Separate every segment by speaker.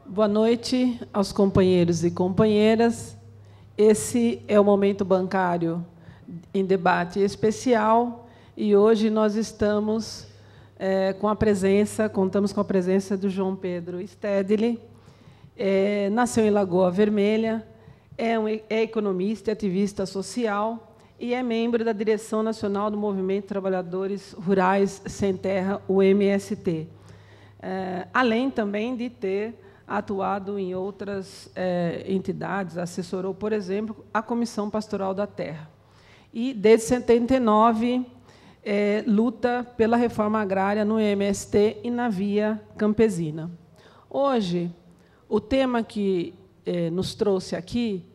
Speaker 1: Boa noite aos companheiros e companheiras. Esse é o Momento Bancário em Debate Especial, e hoje nós estamos contamos com a presença do João Pedro Stedley. Nasceu em Lagoa Vermelha, é economista e ativista social e é membro da Direção Nacional do Movimento de Trabalhadores Rurais Sem Terra, o MST. Além também de ter atuado em outras entidades, assessorou, por exemplo, a Comissão Pastoral da Terra. E, desde 79, luta pela reforma agrária no MST e na Via Campesina. Hoje, o tema que nos trouxe aqui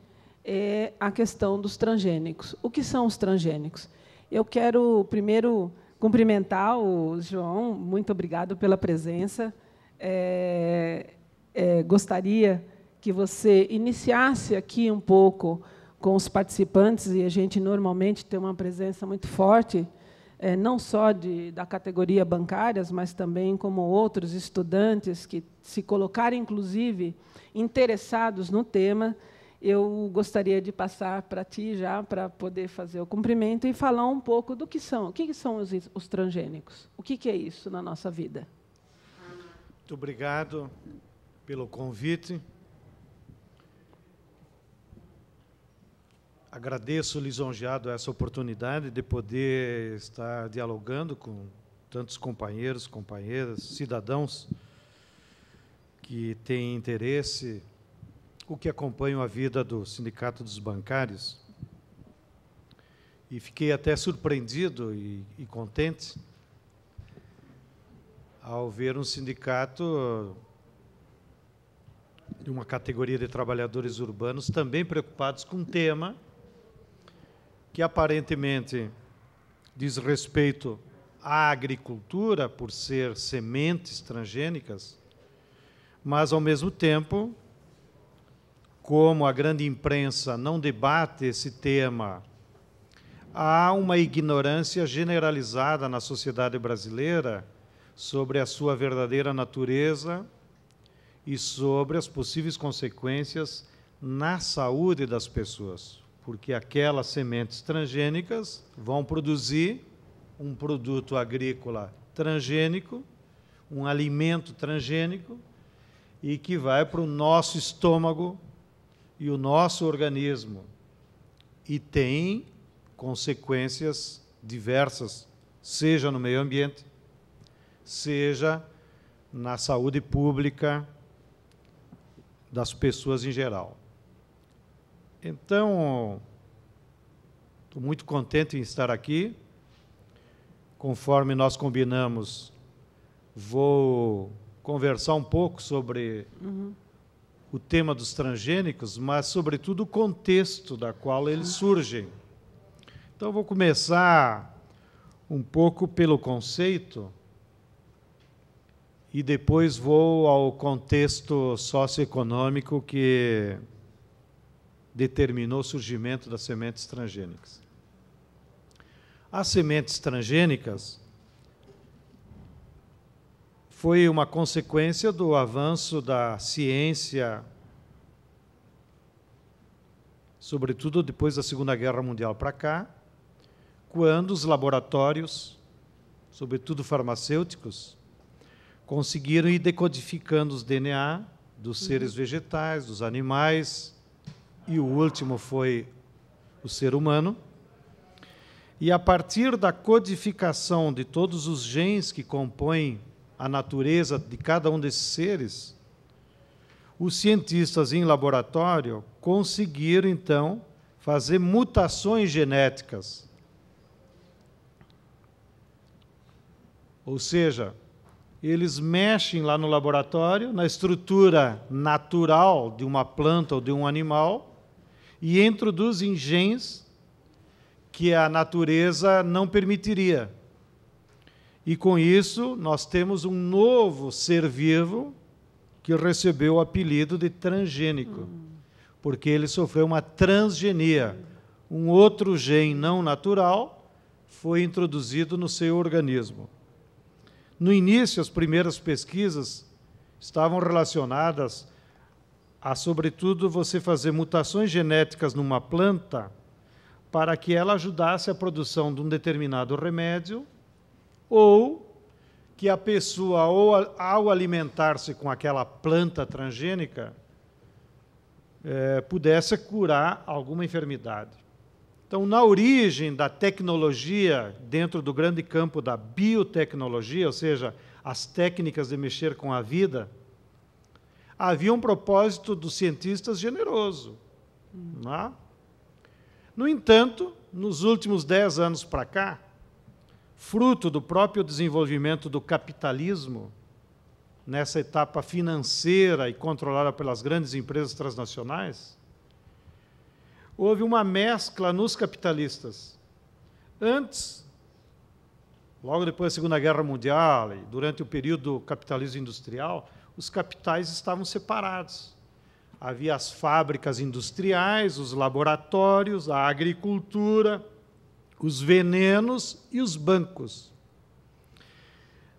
Speaker 1: é a questão dos transgênicos. O que são os transgênicos? Eu quero, primeiro, cumprimentar o João. Muito obrigado pela presença. Gostaria que você iniciasse aqui um pouco com os participantes, e a gente normalmente tem uma presença muito forte, não só da categoria bancárias, mas também como outros estudantes que se colocarem, inclusive, interessados no tema. Eu gostaria de passar para ti já, para poder fazer o cumprimento e falar um pouco do que são. O que são os transgênicos? O que é isso na nossa vida?
Speaker 2: Muito obrigado pelo convite. Agradeço, lisonjeado, essa oportunidade de poder estar dialogando com tantos companheiros, companheiras, cidadãos que têm interesse, o que acompanham a vida do Sindicato dos Bancários. E fiquei até surpreendido e contente ao ver um sindicato de uma categoria de trabalhadores urbanos também preocupados com um tema que aparentemente diz respeito à agricultura, por ser sementes transgênicas, mas, ao mesmo tempo, como a grande imprensa não debate esse tema, há uma ignorância generalizada na sociedade brasileira sobre a sua verdadeira natureza e sobre as possíveis consequências na saúde das pessoas, porque aquelas sementes transgênicas vão produzir um produto agrícola transgênico, um alimento transgênico, e que vai para o nosso estômago e o nosso organismo, e tem consequências diversas, seja no meio ambiente, seja na saúde pública das pessoas em geral. Então, estou muito contente em estar aqui. Conforme nós combinamos, vou conversar um pouco sobre o tema dos transgênicos, mas, sobretudo, o contexto da qual eles surgem. Então, vou começar um pouco pelo conceito e depois vou ao contexto socioeconômico que determinou o surgimento das sementes transgênicas. As sementes transgênicas foi uma consequência do avanço da ciência, sobretudo depois da Segunda Guerra Mundial para cá, quando os laboratórios, sobretudo farmacêuticos, conseguiram ir decodificando os DNA dos seres vegetais, dos animais, e o último foi o ser humano. E, a partir da codificação de todos os genes que compõem a natureza de cada um desses seres, os cientistas em laboratório conseguiram, então, fazer mutações genéticas. Ou seja, eles mexem lá no laboratório, na estrutura natural de uma planta ou de um animal, e introduzem genes que a natureza não permitiria. E, com isso, nós temos um novo ser vivo que recebeu o apelido de transgênico, porque ele sofreu uma transgenia. Um outro gene não natural foi introduzido no seu organismo. No início, as primeiras pesquisas estavam relacionadas a, sobretudo, você fazer mutações genéticas numa planta para que ela ajudasse a produção de um determinado remédio, ou que a pessoa, ao alimentar-se com aquela planta transgênica, pudesse curar alguma enfermidade. Então, na origem da tecnologia, dentro do grande campo da biotecnologia, ou seja, as técnicas de mexer com a vida, havia um propósito dos cientistas generoso. Não é? No entanto, nos últimos 10 anos para cá, fruto do próprio desenvolvimento do capitalismo, nessa etapa financeira e controlada pelas grandes empresas transnacionais, houve uma mescla nos capitalistas. Antes, logo depois da Segunda Guerra Mundial e durante o período do capitalismo industrial, os capitais estavam separados. Havia as fábricas industriais, os laboratórios, a agricultura, os venenos e os bancos.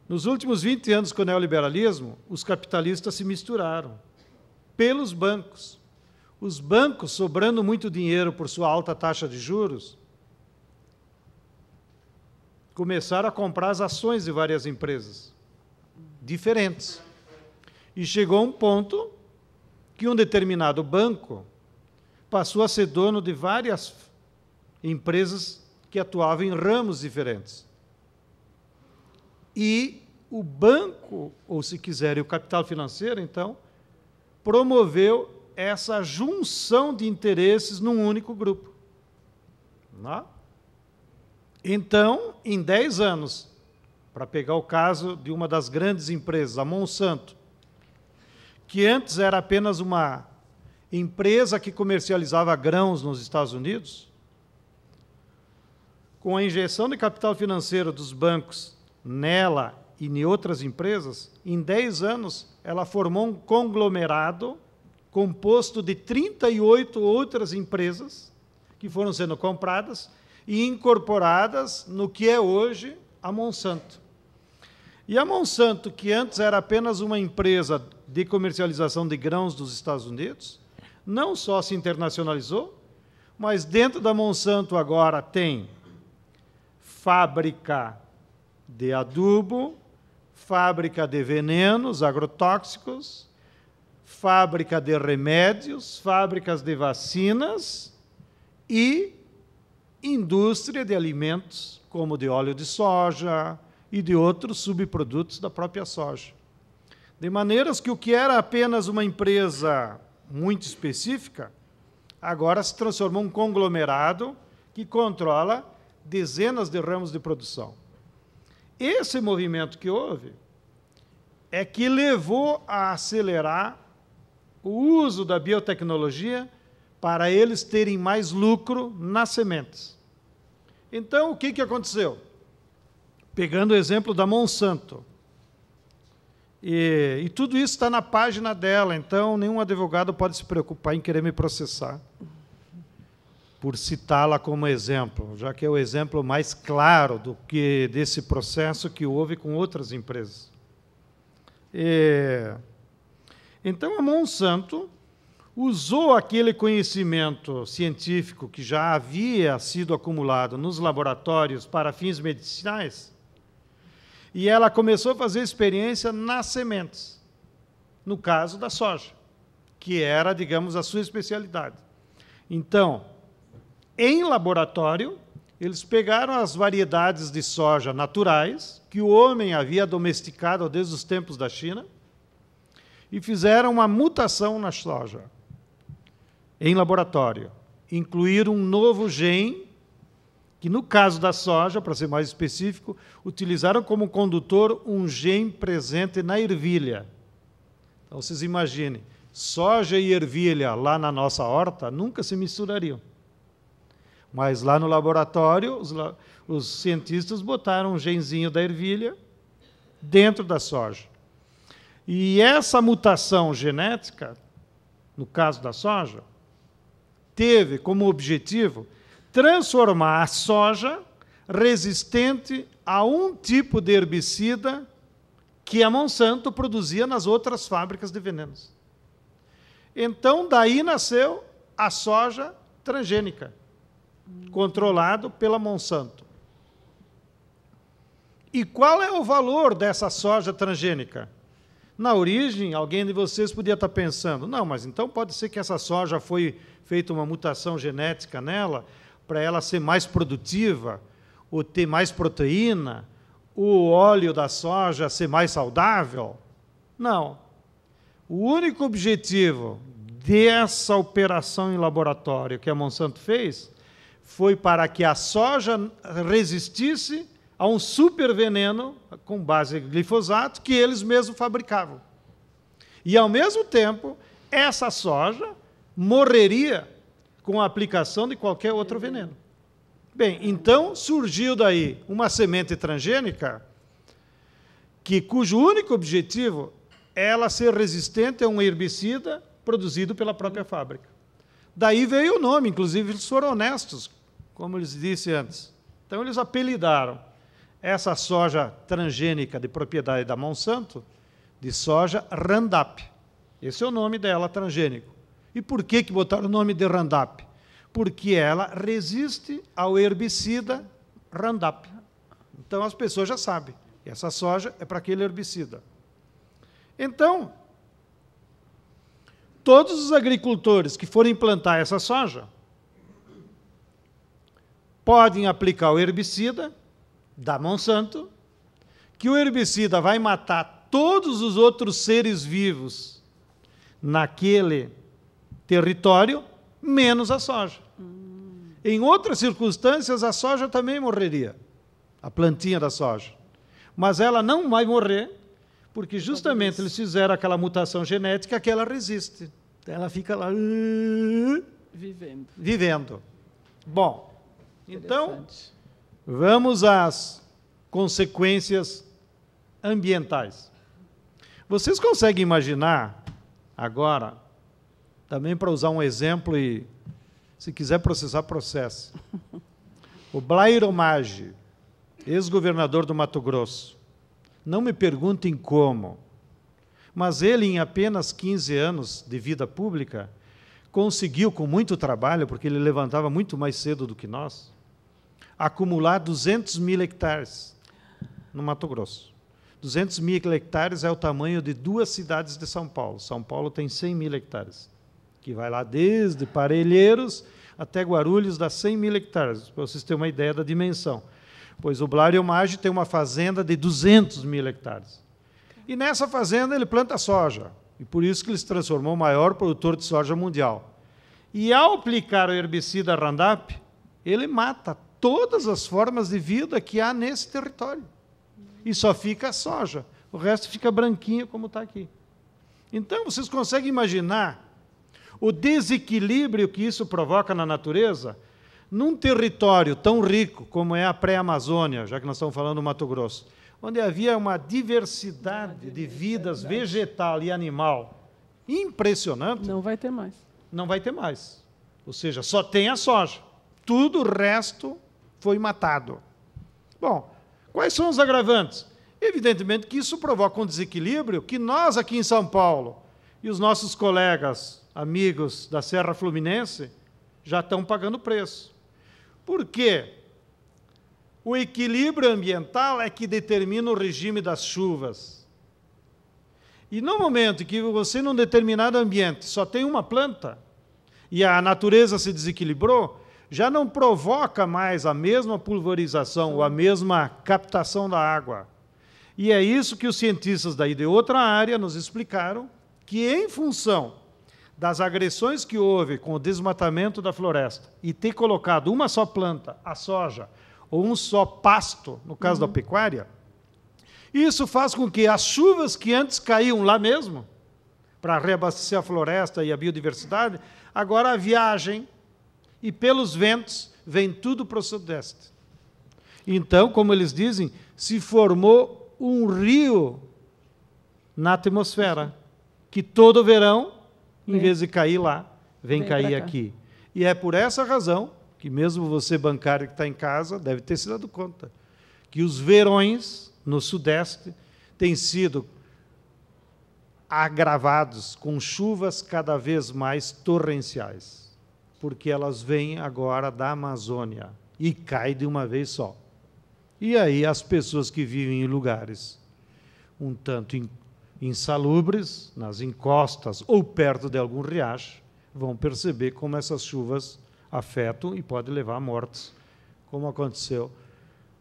Speaker 2: Nos últimos 20 anos com o neoliberalismo, os capitalistas se misturaram pelos bancos. Os bancos, sobrando muito dinheiro por sua alta taxa de juros, começaram a comprar as ações de várias empresas diferentes. E chegou um ponto que um determinado banco passou a ser dono de várias empresas que atuavam em ramos diferentes. E o banco, ou se quiserem, o capital financeiro, então, promoveu essa junção de interesses num único grupo. Não? Então, em 10 anos, para pegar o caso de uma das grandes empresas, a Monsanto, que antes era apenas uma empresa que comercializava grãos nos Estados Unidos, com a injeção de capital financeiro dos bancos nela e em outras empresas, em 10 anos ela formou um conglomerado composto de 38 outras empresas que foram sendo compradas e incorporadas no que é hoje a Monsanto. E a Monsanto, que antes era apenas uma empresa de comercialização de grãos dos Estados Unidos, não só se internacionalizou, mas dentro da Monsanto agora tem fábrica de adubo, fábrica de venenos agrotóxicos, fábrica de remédios, fábricas de vacinas e indústria de alimentos, como de óleo de soja e de outros subprodutos da própria soja. De maneiras que o que era apenas uma empresa muito específica, agora se transformou em um conglomerado que controla dezenas de ramos de produção. Esse movimento que houve é que levou a acelerar o uso da biotecnologia para eles terem mais lucro nas sementes. Então, o que aconteceu? Pegando o exemplo da Monsanto, e tudo isso está na página dela, então nenhum advogado pode se preocupar em querer me processar por citá-la como exemplo, já que é o exemplo mais claro desse processo que houve com outras empresas. Então, a Monsanto usou aquele conhecimento científico que já havia sido acumulado nos laboratórios para fins medicinais, e ela começou a fazer experiência nas sementes, no caso da soja, que era, digamos, a sua especialidade. Então, em laboratório, eles pegaram as variedades de soja naturais, que o homem havia domesticado desde os tempos da China, e fizeram uma mutação na soja, em laboratório. Incluíram um novo gene, que no caso da soja, para ser mais específico, utilizaram como condutor um gene presente na ervilha. Então, vocês imaginem, soja e ervilha lá na nossa horta nunca se misturariam. Mas lá no laboratório, os cientistas botaram um genzinho da ervilha dentro da soja. E essa mutação genética, no caso da soja, teve como objetivo transformar a soja resistente a um tipo de herbicida que a Monsanto produzia nas outras fábricas de venenos. Então, daí nasceu a soja transgênica, controlado pela Monsanto. E qual é o valor dessa soja transgênica? Na origem, alguém de vocês podia estar pensando, não, mas então pode ser que essa soja foi feita uma mutação genética nela para ela ser mais produtiva, ou ter mais proteína, o óleo da soja ser mais saudável? Não. O único objetivo dessa operação em laboratório que a Monsanto fez foi para que a soja resistisse a um superveneno com base em glifosato que eles mesmos fabricavam. E, ao mesmo tempo, essa soja morreria com a aplicação de qualquer outro veneno. Bem, então surgiu daí uma semente transgênica cujo único objetivo é ela ser resistente a um herbicida produzido pela própria fábrica. Daí veio o nome, inclusive eles foram honestos, como eles disse antes. Então eles apelidaram essa soja transgênica de propriedade da Monsanto de soja Roundup. Esse é o nome dela, transgênico. E por que botaram o nome de Roundup? Porque ela resiste ao herbicida Roundup. Então as pessoas já sabem, essa soja é para aquele herbicida. Então, todos os agricultores que forem plantar essa soja podem aplicar o herbicida da Monsanto, que o herbicida vai matar todos os outros seres vivos naquele território, menos a soja. Em outras circunstâncias, a soja também morreria, a plantinha da soja. Mas ela não vai morrer, porque justamente eles fizeram aquela mutação genética que ela resiste. Ela fica lá vivendo. Bom, então, vamos às consequências ambientais. Vocês conseguem imaginar, agora, também para usar um exemplo e, se quiser processar, processe. O Blairo Maggi, ex-governador do Mato Grosso, não me perguntem como, mas ele, em apenas 15 anos de vida pública, conseguiu, com muito trabalho, porque ele levantava muito mais cedo do que nós, acumular 200 mil hectares no Mato Grosso. 200 mil hectares é o tamanho de 2 cidades de São Paulo. São Paulo tem 100 mil hectares, que vai lá desde Parelheiros até Guarulhos, dá 100 mil hectares, para vocês terem uma ideia da dimensão. Pois o Blairo Maggi tem uma fazenda de 200 mil hectares. E nessa fazenda ele planta soja, e por isso que ele se transformou o maior produtor de soja mundial. E ao aplicar o herbicida Roundup, ele mata todas as formas de vida que há nesse território. E só fica a soja, o resto fica branquinho como está aqui. Então, vocês conseguem imaginar o desequilíbrio que isso provoca na natureza num território tão rico como é a pré-Amazônia, já que nós estamos falando do Mato Grosso, onde havia uma diversidade de vidas vegetal e animal impressionante.
Speaker 1: Não vai ter mais.
Speaker 2: Não vai ter mais. Ou seja, só tem a soja. Tudo o resto foi matado. Bom, quais são os agravantes? Evidentemente que isso provoca um desequilíbrio que nós aqui em São Paulo e os nossos colegas, amigos da Serra Fluminense, já estão pagando preço. Por quê? O equilíbrio ambiental é que determina o regime das chuvas. E no momento em que você, num determinado ambiente, só tem uma planta, e a natureza se desequilibrou, já não provoca mais a mesma pulverização ou a mesma captação da água. E é isso que os cientistas daí de outra área nos explicaram, que em função das agressões que houve com o desmatamento da floresta e ter colocado uma só planta, a soja, ou um só pasto, no caso da pecuária, isso faz com que as chuvas que antes caíam lá mesmo, para reabastecer a floresta e a biodiversidade, agora viajem e pelos ventos vem tudo para o sudeste. Então, como eles dizem, se formou um rio na atmosfera, que todo verão, em vez de cair lá, vem cair aqui. E é por essa razão que mesmo você, bancário que está em casa, deve ter se dado conta que os verões no Sudeste têm sido agravados com chuvas cada vez mais torrenciais, porque elas vêm agora da Amazônia e caem de uma vez só. E aí as pessoas que vivem em lugares um tanto insalubres, nas encostas ou perto de algum riacho, vão perceber como essas chuvas afetam e podem levar a mortes, como aconteceu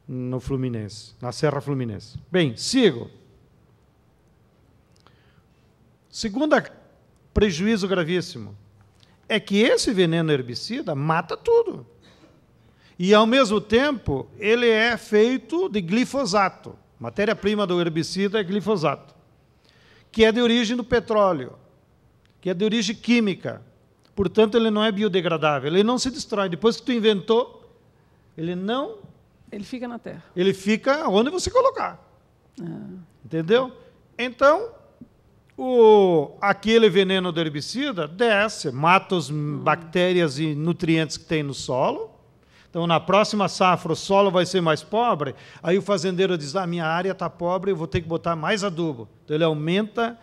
Speaker 2: no Fluminense, na Serra Fluminense. Bem, sigo. Segundo prejuízo gravíssimo é que esse veneno herbicida mata tudo. E, ao mesmo tempo, ele é feito de glifosato. Matéria-prima do herbicida é glifosato, que é de origem do petróleo, que é de origem química. Portanto, ele não é biodegradável, ele não se destrói. Depois que tu inventou, ele não...
Speaker 1: Ele fica na terra.
Speaker 2: Ele fica onde você colocar. Entendeu? Então, aquele veneno do herbicida desce, mata as bactérias e nutrientes que tem no solo. Então, na próxima safra, o solo vai ser mais pobre. Aí o fazendeiro diz, minha área está pobre, eu vou ter que botar mais adubo. Então, ele aumenta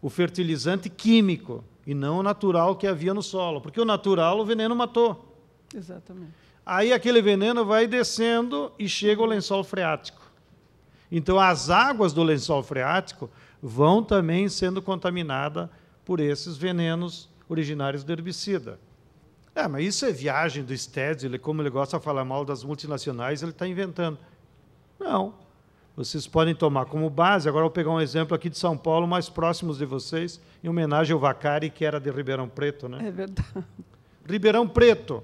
Speaker 2: o fertilizante químico e não o natural que havia no solo. Porque o natural, o veneno matou.
Speaker 1: Exatamente.
Speaker 2: Aí aquele veneno vai descendo e chega ao lençol freático. Então, as águas do lençol freático vão também sendo contaminadas por esses venenos originários do herbicida. Mas isso é viagem do Stedley, como ele gosta de falar mal das multinacionais, ele está inventando. Não. Vocês podem tomar como base, agora eu vou pegar um exemplo aqui de São Paulo, mais próximos de vocês, em homenagem ao Vacari, que era de Ribeirão Preto. Né?
Speaker 1: É verdade.
Speaker 2: Ribeirão Preto.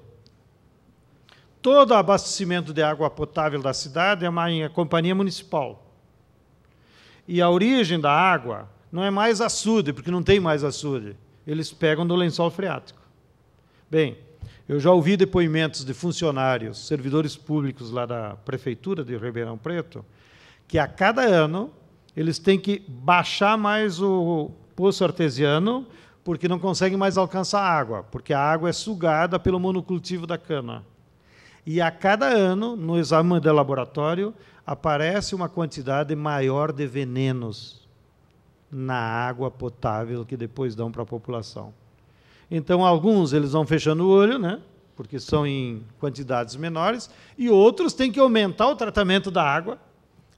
Speaker 2: Todo o abastecimento de água potável da cidade é uma companhia municipal. E a origem da água não é mais açude, porque não tem mais açude. Eles pegam do lençol freático. Bem, eu já ouvi depoimentos de funcionários, servidores públicos lá da Prefeitura de Ribeirão Preto, que a cada ano eles têm que baixar mais o poço artesiano, porque não conseguem mais alcançar a água, porque a água é sugada pelo monocultivo da cana. E a cada ano, no exame de laboratório, aparece uma quantidade maior de venenos na água potável que depois dão para a população. Então, alguns eles vão fechando o olho, né, porque são em quantidades menores, e outros têm que aumentar o tratamento da água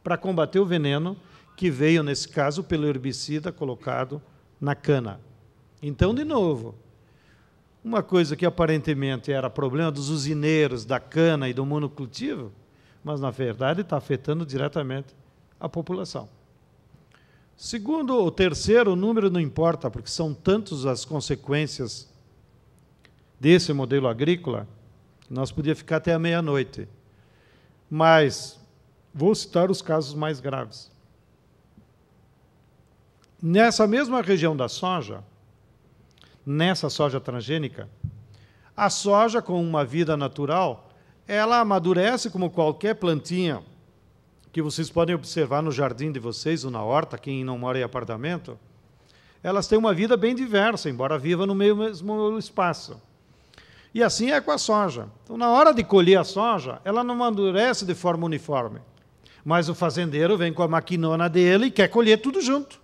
Speaker 2: para combater o veneno que veio, nesse caso, pelo herbicida colocado na cana. Então, de novo, uma coisa que aparentemente era problema dos usineiros, da cana e do monocultivo, mas, na verdade, está afetando diretamente a população. Segundo ou terceiro, o número não importa, porque são tantas as consequências desse modelo agrícola, que nós podíamos ficar até a meia-noite. Mas vou citar os casos mais graves. Nessa mesma região da soja, nessa soja transgênica, a soja, com uma vida natural, ela amadurece como qualquer plantinha que vocês podem observar no jardim de vocês ou na horta, quem não mora em apartamento. Elas têm uma vida bem diversa, embora viva no mesmo espaço. E assim é com a soja. Então, na hora de colher a soja, ela não amadurece de forma uniforme, mas o fazendeiro vem com a maquinona dele e quer colher tudo junto.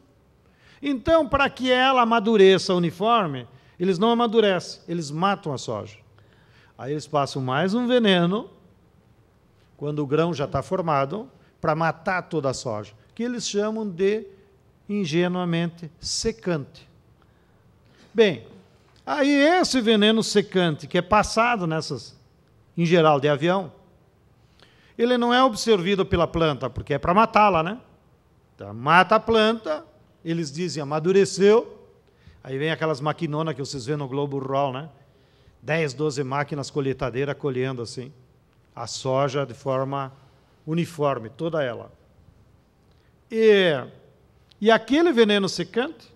Speaker 2: Então, para que ela amadureça uniforme, eles não amadurecem, eles matam a soja. Aí eles passam mais um veneno, quando o grão já está formado, para matar toda a soja, que eles chamam de, ingenuamente, secante. Bem, aí esse veneno secante, que é passado nessas, em geral, de avião, ele não é absorvido pela planta, porque é para matá-la, né? Então, mata a planta, eles dizem amadureceu, aí vem aquelas maquinonas que vocês vêem no Globo Rural, né? 10, 12 máquinas colheitadeiras colhendo assim a soja de forma uniforme, toda ela. E aquele veneno secante,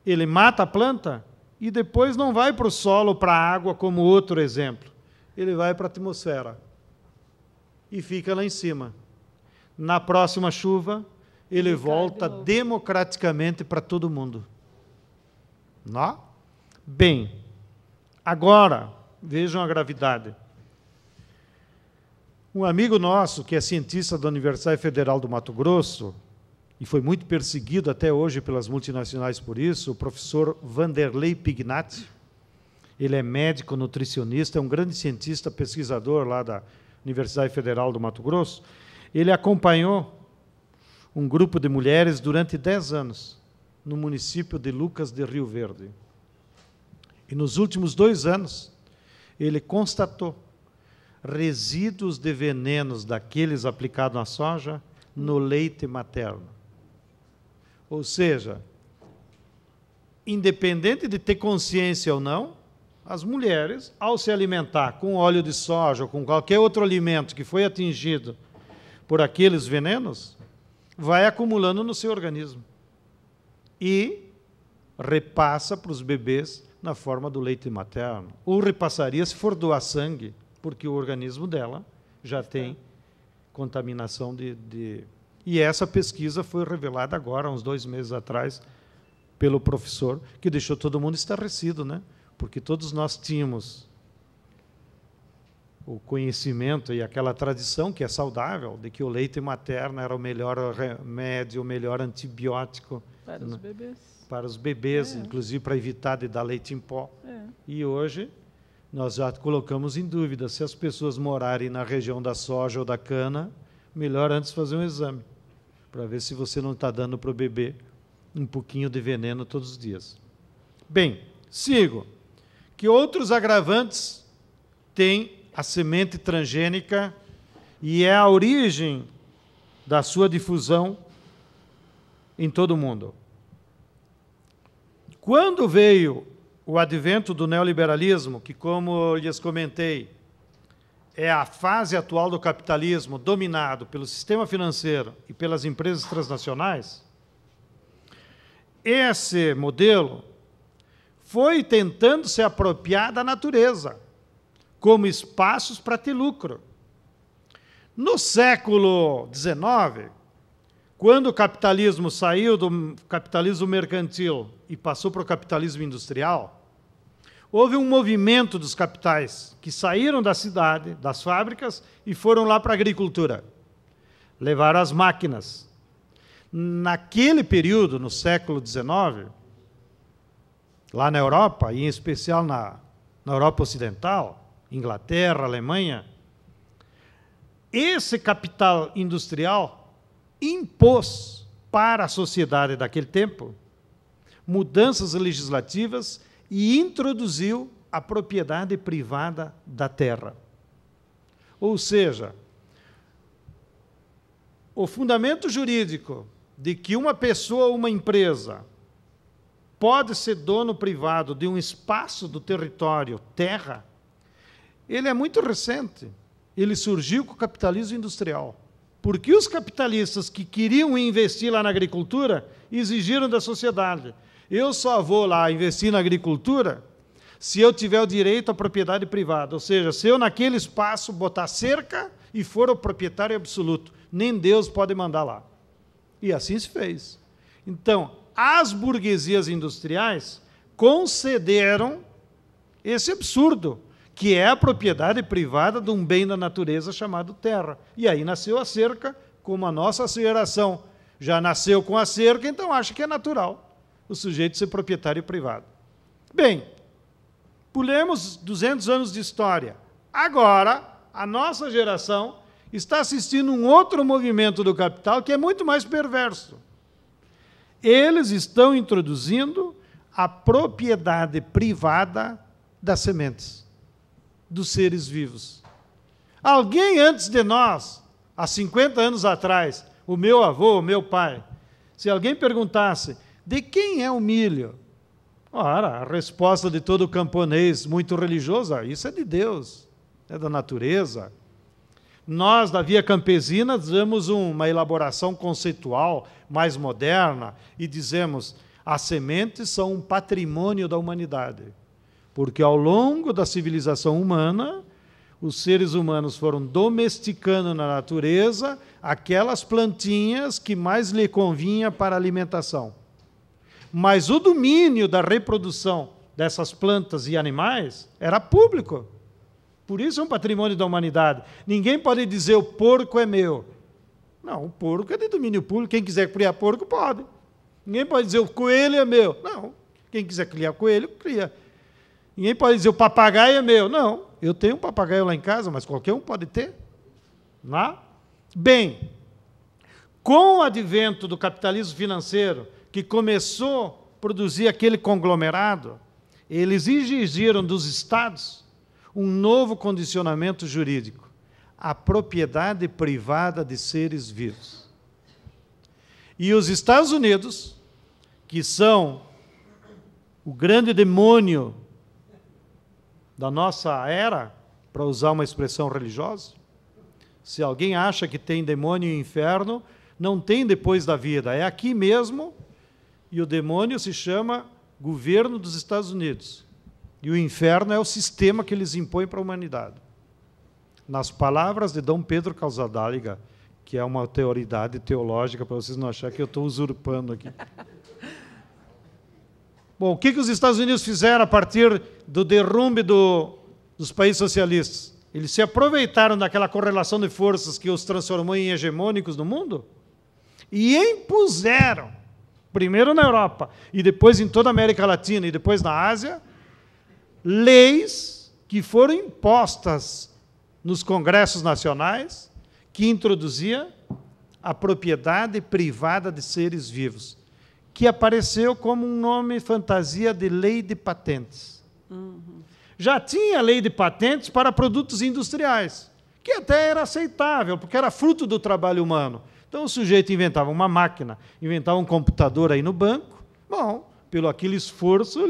Speaker 2: ele mata a planta e depois não vai para o solo, para a água, como outro exemplo. Ele vai para a atmosfera e fica lá em cima. Na próxima chuva, ele volta democraticamente para todo mundo. Não? Bem, Agora, vejam a gravidade. Um amigo nosso, que é cientista da Universidade Federal do Mato Grosso, e foi muito perseguido até hoje pelas multinacionais por isso, o professor Vanderlei Pignatti, ele é médico, nutricionista, é um grande cientista, pesquisador lá da Universidade Federal do Mato Grosso. Ele acompanhou um grupo de mulheres durante 10 anos no município de Lucas de Rio Verde. E nos últimos 2 anos, ele constatou resíduos de venenos daqueles aplicados na soja no leite materno. Ou seja, independente de ter consciência ou não, as mulheres, ao se alimentar com óleo de soja ou com qualquer outro alimento que foi atingido por aqueles venenos, vai acumulando no seu organismo e repassa para os bebês na forma do leite materno. Ou repassaria se for doar sangue, porque o organismo dela já tem contaminação de... E essa pesquisa foi revelada agora, uns 2 meses atrás, pelo professor, que deixou todo mundo estarrecido, né? Porque todos nós tínhamos o conhecimento e aquela tradição, que é saudável, de que o leite materno era o melhor remédio, o melhor antibiótico
Speaker 1: para os bebês.
Speaker 2: Para os bebês, inclusive para evitar de dar leite em pó. E hoje nós já colocamos em dúvida se as pessoas morarem na região da soja ou da cana, melhor antes fazer um exame, para ver se você não está dando para o bebê um pouquinho de veneno todos os dias. Bem, sigo. Que outros agravantes tem a semente transgênica e é a origem da sua difusão em todo o mundo. Quando veio o advento do neoliberalismo, que, como eu lhes comentei, é a fase atual do capitalismo dominado pelo sistema financeiro e pelas empresas transnacionais, esse modelo foi tentando se apropriar da natureza, como espaços para ter lucro. No século XIX, quando o capitalismo saiu do capitalismo mercantil e passou para o capitalismo industrial, houve um movimento dos capitais que saíram da cidade, das fábricas, e foram lá para a agricultura. Levaram as máquinas. Naquele período, no século XIX, lá na Europa, e em especial na Europa Ocidental, Inglaterra, Alemanha, esse capital industrial impôs para a sociedade daquele tempo mudanças legislativas e introduziu a propriedade privada da terra. Ou seja, o fundamento jurídico de que uma pessoa ou uma empresa pode ser dono privado de um espaço do território, terra, ele é muito recente. Ele surgiu com o capitalismo industrial. Porque os capitalistas que queriam investir lá na agricultura exigiram da sociedade: eu só vou lá investir na agricultura se eu tiver o direito à propriedade privada. Ou seja, se eu naquele espaço botar cerca e for o proprietário absoluto, nem Deus pode mandar lá. E assim se fez. Então, as burguesias industriais concederam esse absurdo, que é a propriedade privada de um bem da natureza chamado terra. E aí nasceu a cerca, como a nossa geração já nasceu com a cerca, então acha que é natural o sujeito ser proprietário privado. Bem, pulemos 200 anos de história. Agora, a nossa geração está assistindo um outro movimento do capital que é muito mais perverso. Eles estão introduzindo a propriedade privada das sementes, dos seres vivos. Alguém antes de nós, há 50 anos atrás, o meu avô, o meu pai, se alguém perguntasse de quem é o milho, ora, a resposta de todo camponês muito religioso: isso é de Deus, é da natureza. Nós, da Via Campesina, damos uma elaboração conceitual mais moderna e dizemos: as sementes são um patrimônio da humanidade. Porque ao longo da civilização humana, os seres humanos foram domesticando na natureza aquelas plantinhas que mais lhe convinha para a alimentação. Mas o domínio da reprodução dessas plantas e animais era público. Por isso é um patrimônio da humanidade. Ninguém pode dizer o porco é meu. Não, o porco é de domínio público. Quem quiser criar porco, pode. Ninguém pode dizer o coelho é meu. Não, quem quiser criar coelho, cria. Ninguém pode dizer o papagaio é meu. Não, eu tenho um papagaio lá em casa, mas qualquer um pode ter. Não? Bem, com o advento do capitalismo financeiro, que começou a produzir aquele conglomerado, eles exigiram dos Estados um novo condicionamento jurídico, a propriedade privada de seres vivos. E os Estados Unidos, que são o grande demônio da nossa era, para usar uma expressão religiosa, se alguém acha que tem demônio e inferno, não tem depois da vida, é aqui mesmo, e o demônio se chama governo dos Estados Unidos. E o inferno é o sistema que eles impõem para a humanidade. Nas palavras de Dom Pedro Casaldáliga, que é uma autoridade teológica, para vocês não acharem que eu estou usurpando aqui. Bom, o que os Estados Unidos fizeram a partir do derrumbe dos países socialistas? Eles se aproveitaram daquela correlação de forças que os transformou em hegemônicos no mundo e impuseram, primeiro na Europa, e depois em toda a América Latina, e depois na Ásia, leis que foram impostas nos congressos nacionais que introduzia a propriedade privada de seres vivos, que apareceu como um nome fantasia de lei de patentes. Já tinha lei de patentes para produtos industriais, que até era aceitável, porque era fruto do trabalho humano. Então o sujeito inventava uma máquina, inventava um computador aí no banco, bom, pelo aquele esforço,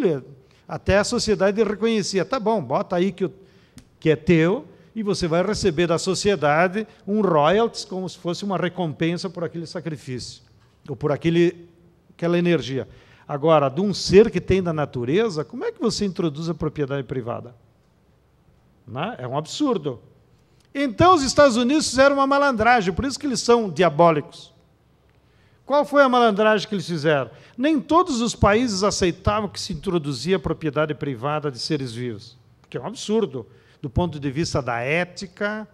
Speaker 2: até a sociedade reconhecia, tá bom, bota aí que é teu, e você vai receber da sociedade um royalties, como se fosse uma recompensa por aquele sacrifício, ou por aquela energia. Agora, de um ser que tem da natureza, como é que você introduz a propriedade privada? Não é? É um absurdo. Então, os Estados Unidos fizeram uma malandragem, por isso que eles são diabólicos. Qual foi a malandragem que eles fizeram? Nem todos os países aceitavam que se introduzia a propriedade privada de seres vivos, porque é um absurdo, do ponto de vista da ética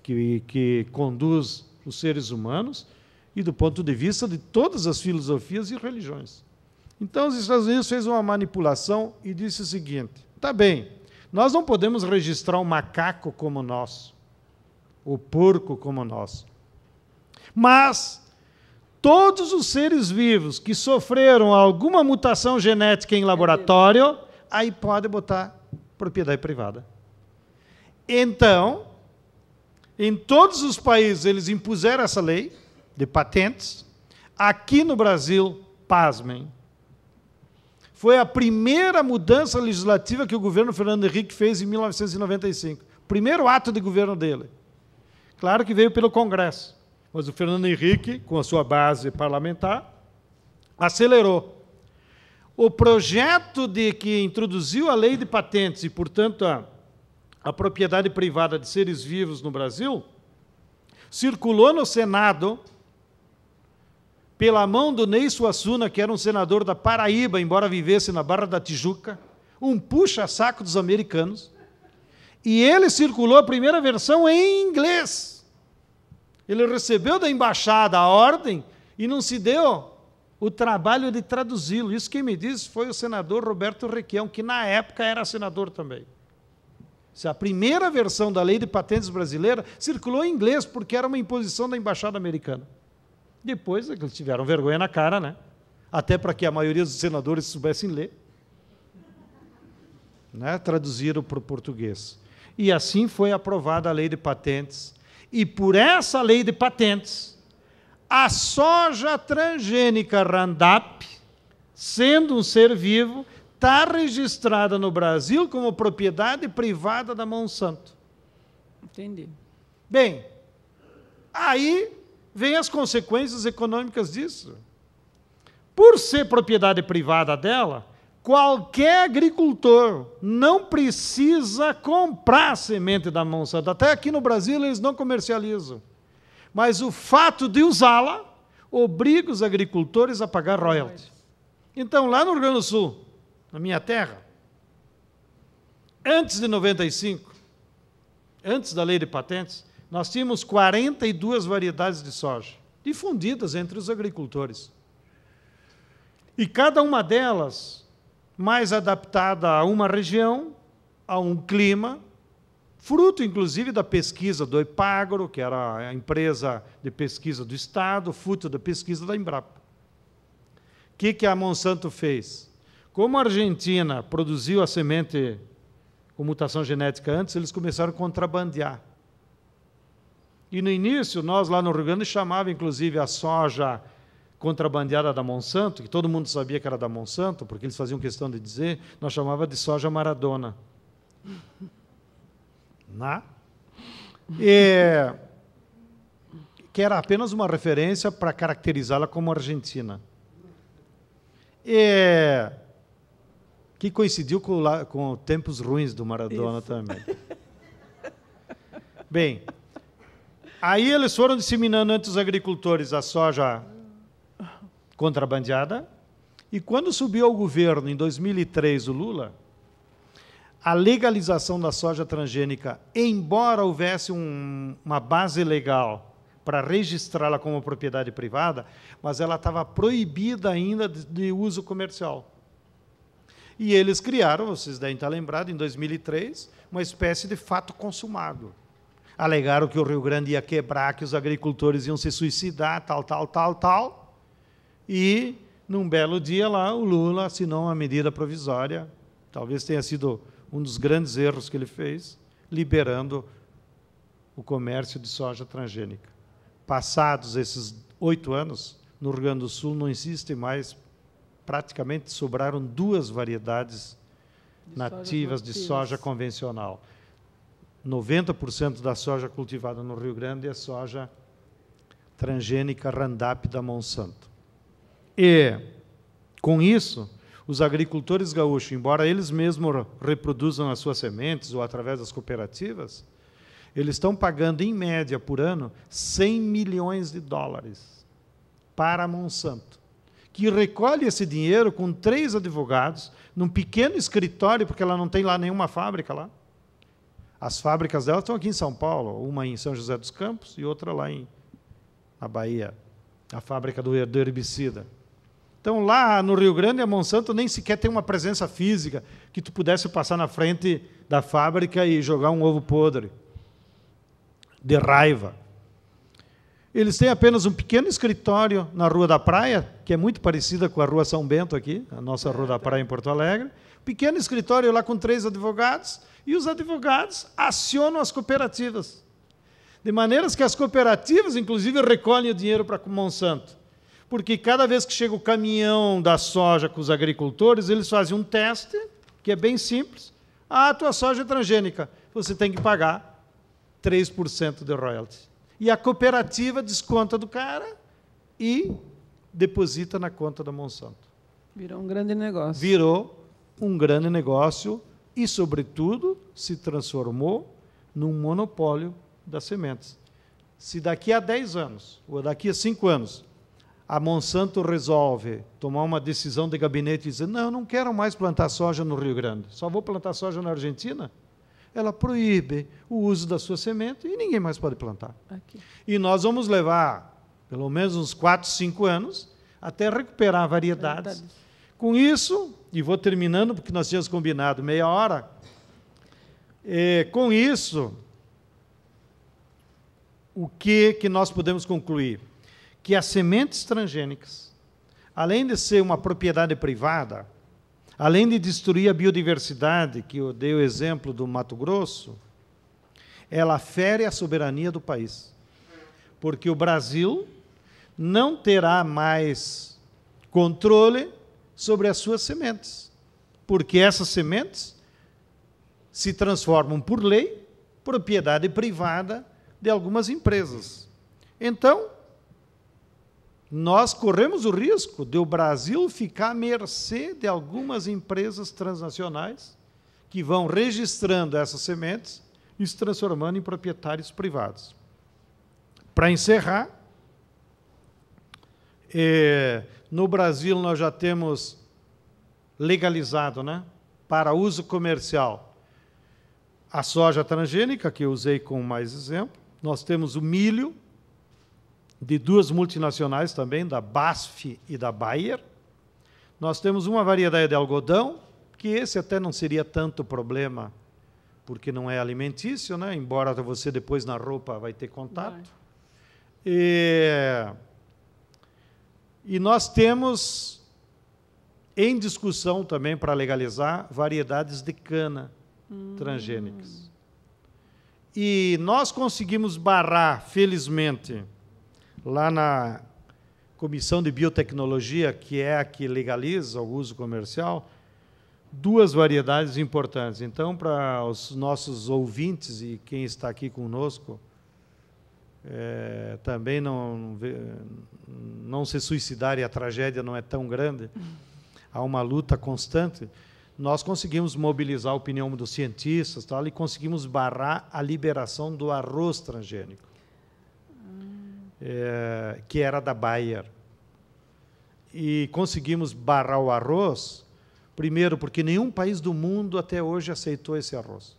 Speaker 2: que conduz os seres humanos e do ponto de vista de todas as filosofias e religiões. Então, os Estados Unidos fez uma manipulação e disse o seguinte, tá bem, nós não podemos registrar um macaco como nosso, o porco como nosso, mas todos os seres vivos que sofreram alguma mutação genética em laboratório, aí pode botar propriedade privada. Então, em todos os países eles impuseram essa lei de patentes. Aqui no Brasil, pasmem, foi a primeira mudança legislativa que o governo Fernando Henrique fez em 1995. Primeiro ato de governo dele. Claro que veio pelo Congresso, mas o Fernando Henrique, com a sua base parlamentar, acelerou. O projeto que introduziu a lei de patentes e, portanto, a propriedade privada de seres vivos no Brasil, circulou no Senado pela mão do Ney Suassuna, que era um senador da Paraíba, embora vivesse na Barra da Tijuca, um puxa-saco dos americanos, e ele circulou a primeira versão em inglês. Ele recebeu da embaixada a ordem e não se deu o trabalho de traduzi-lo. Isso quem me disse foi o senador Roberto Requião, que na época era senador também. A primeira versão da lei de patentes brasileira circulou em inglês, porque era uma imposição da embaixada americana. Depois, eles tiveram vergonha na cara, né? Até para que a maioria dos senadores soubessem ler, né? Traduziram para o português. E assim foi aprovada a lei de patentes. E por essa lei de patentes, a soja transgênica Roundup, sendo um ser vivo, está registrada no Brasil como propriedade privada da Monsanto.
Speaker 1: Entendi.
Speaker 2: Bem, aí vem as consequências econômicas disso. Por ser propriedade privada dela, qualquer agricultor não precisa comprar semente da Monsanto. Até aqui no Brasil eles não comercializam. Mas o fato de usá-la obriga os agricultores a pagar royalties. Então, lá no Rio Grande do Sul, na minha terra. Antes de 95, antes da lei de patentes, nós tínhamos 42 variedades de soja, difundidas entre os agricultores. E cada uma delas mais adaptada a uma região, a um clima, fruto, inclusive, da pesquisa do Epagro, que era a empresa de pesquisa do Estado, fruto da pesquisa da Embrapa. O que a Monsanto fez? Como a Argentina produziu a semente com mutação genética antes, eles começaram a contrabandear. E, no início, nós, lá no Rio Grande, chamava, inclusive, a soja contrabandeada da Monsanto, que todo mundo sabia que era da Monsanto, porque eles faziam questão de dizer, nós chamava de soja Maradona. Que era apenas uma referência para caracterizá-la como argentina. Que coincidiu com tempos ruins do Maradona. Isso. Também. Bem, aí eles foram disseminando entre os agricultores a soja contrabandeada, e quando subiu ao governo, em 2003, o Lula, a legalização da soja transgênica, embora houvesse uma base legal para registrá-la como propriedade privada, mas ela estava proibida ainda de uso comercial. E eles criaram, vocês devem estar lembrados, em 2003, uma espécie de fato consumado. Alegaram que o Rio Grande ia quebrar, que os agricultores iam se suicidar, tal. E, num belo dia lá, o Lula assinou uma medida provisória, talvez tenha sido um dos grandes erros que ele fez, liberando o comércio de soja transgênica. Passados esses 8 anos, no Rio Grande do Sul não existe mais, praticamente sobraram 2 variedades nativas de soja convencional. 90% da soja cultivada no Rio Grande é soja transgênica Roundup da Monsanto. E, com isso, os agricultores gaúchos, embora eles mesmos reproduzam as suas sementes ou através das cooperativas, eles estão pagando, em média, por ano, 100 milhões de dólares para a Monsanto, que recolhe esse dinheiro com 3 advogados, num pequeno escritório, porque ela não tem lá nenhuma fábrica lá. As fábricas dela estão aqui em São Paulo, uma em São José dos Campos e outra lá na Bahia, a fábrica do herbicida. Então, lá no Rio Grande, a Monsanto nem sequer tem uma presença física que tu pudesse passar na frente da fábrica e jogar um ovo podre, de raiva. Eles têm apenas um pequeno escritório na Rua da Praia, que é muito parecida com a Rua São Bento aqui, a nossa Rua da Praia em Porto Alegre. Pequeno escritório lá com 3 advogados, e os advogados acionam as cooperativas. De maneiras que as cooperativas, inclusive, recolhem o dinheiro para a Monsanto. Porque cada vez que chega o caminhão da soja com os agricultores, eles fazem um teste, que é bem simples. A tua soja é transgênica, você tem que pagar 3% de royalty. E a cooperativa desconta do cara e deposita na conta da Monsanto.
Speaker 1: Virou um grande negócio.
Speaker 2: Virou um grande negócio e, sobretudo, se transformou num monopólio das sementes. Se daqui a 10 anos, ou daqui a 5 anos, a Monsanto resolve tomar uma decisão de gabinete e dizer, não quero mais plantar soja no Rio Grande, só vou plantar soja na Argentina, ela proíbe o uso da sua semente e ninguém mais pode plantar.
Speaker 1: Aqui.
Speaker 2: E nós vamos levar, pelo menos uns 4, 5 anos, até recuperar variedades. Com isso, e vou terminando, porque nós tínhamos combinado meia hora, com isso, o que nós podemos concluir? Que as sementes transgênicas, além de ser uma propriedade privada, além de destruir a biodiversidade, que eu dei o exemplo do Mato Grosso, ela fere a soberania do país. Porque o Brasil não terá mais controle sobre as suas sementes. Porque essas sementes se transformam, por lei, propriedade privada de algumas empresas. Então, nós corremos o risco de o Brasil ficar à mercê de algumas empresas transnacionais que vão registrando essas sementes e se transformando em proprietários privados. Para encerrar, no Brasil nós já temos legalizado, né, para uso comercial. A soja transgênica, que eu usei como mais exemplo. Nós temos o milho, de duas multinacionais também, da BASF e da Bayer. Nós temos uma variedade de algodão, que esse até não seria tanto problema, porque não é alimentício, né? Embora você depois na roupa vai ter contato. E nós temos em discussão também para legalizar variedades de cana transgênicas. E nós conseguimos barrar, felizmente, lá na Comissão de Biotecnologia, que é a que legaliza o uso comercial, duas variedades importantes. Então, para os nossos ouvintes e quem está aqui conosco, também não se suicidar, e a tragédia não é tão grande, há uma luta constante, nós conseguimos mobilizar a opinião dos cientistas tal, e conseguimos barrar a liberação do arroz transgênico, que era da Bayer. E conseguimos barrar o arroz, primeiro, porque nenhum país do mundo até hoje aceitou esse arroz.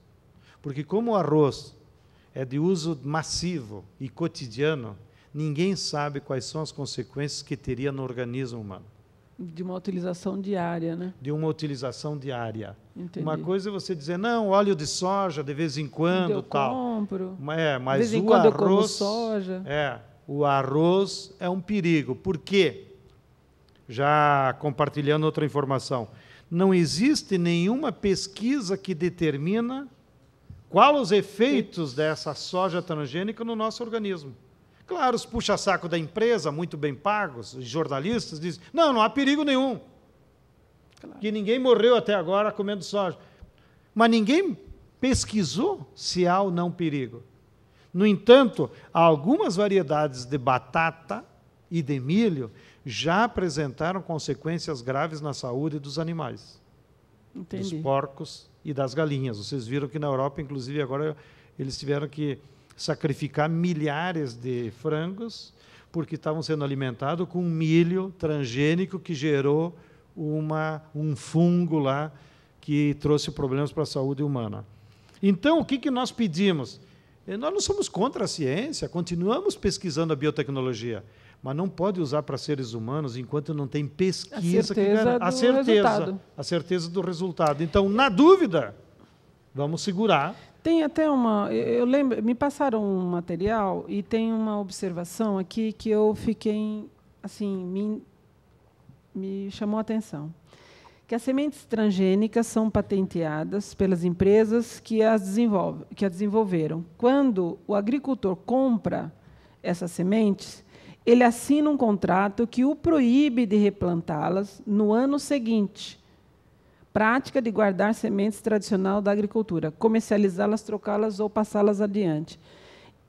Speaker 2: Porque como o arroz é de uso massivo e cotidiano, ninguém sabe quais são as consequências que teria no organismo humano.
Speaker 1: De uma utilização diária, né?
Speaker 2: De uma utilização diária.
Speaker 1: Entendi.
Speaker 2: Uma coisa é você dizer, não, óleo de soja, de vez em quando,
Speaker 1: eu
Speaker 2: tal.
Speaker 1: compro.
Speaker 2: Mas
Speaker 1: de vez em
Speaker 2: o
Speaker 1: quando
Speaker 2: arroz,
Speaker 1: eu como soja.
Speaker 2: O arroz é um perigo. Por quê? Já compartilhando outra informação. Não existe nenhuma pesquisa que determina quais os efeitos dessa soja transgênica no nosso organismo. Claro, os puxa-saco da empresa, muito bem pagos, os jornalistas, dizem, não há perigo nenhum. Claro. Que ninguém morreu até agora comendo soja. Mas ninguém pesquisou se há ou não perigo. No entanto, algumas variedades de batata e de milho já apresentaram consequências graves na saúde dos animais.
Speaker 1: Entendi.
Speaker 2: Dos porcos e das galinhas. Vocês viram que na Europa, inclusive, agora eles tiveram que sacrificar milhares de frangos porque estavam sendo alimentados com milho transgênico que gerou um fungo lá que trouxe problemas para a saúde humana. Então, o que nós pedimos? Nós não somos contra a ciência, continuamos pesquisando a biotecnologia, mas não pode usar para seres humanos enquanto não tem pesquisa a certeza do resultado. Então, na dúvida, vamos segurar.
Speaker 1: Tem até eu lembro, me passaram um material e tem uma observação aqui que eu fiquei, assim, me chamou a atenção. Que as sementes transgênicas são patenteadas pelas empresas que as desenvolveram. Quando o agricultor compra essas sementes, ele assina um contrato que o proíbe de replantá-las no ano seguinte. Prática de guardar sementes tradicional da agricultura, comercializá-las, trocá-las ou passá-las adiante.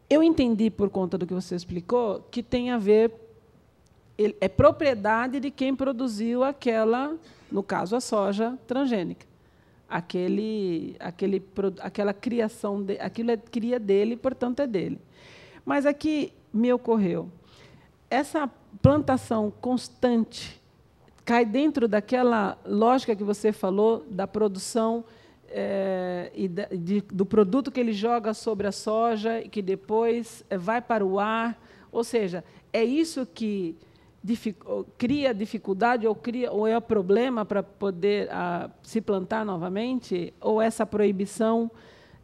Speaker 1: Eu entendi, por conta do que você explicou, que tem a ver, é propriedade de quem produziu aquela, no caso, a soja transgênica. Aquela criação, aquilo é cria dele, portanto, é dele. Mas aqui me ocorreu, essa plantação constante cai dentro daquela lógica que você falou da produção do produto que ele joga sobre a soja e que depois vai para o ar. Ou seja, é isso que cria dificuldade ou é o problema para poder se plantar novamente? Ou essa proibição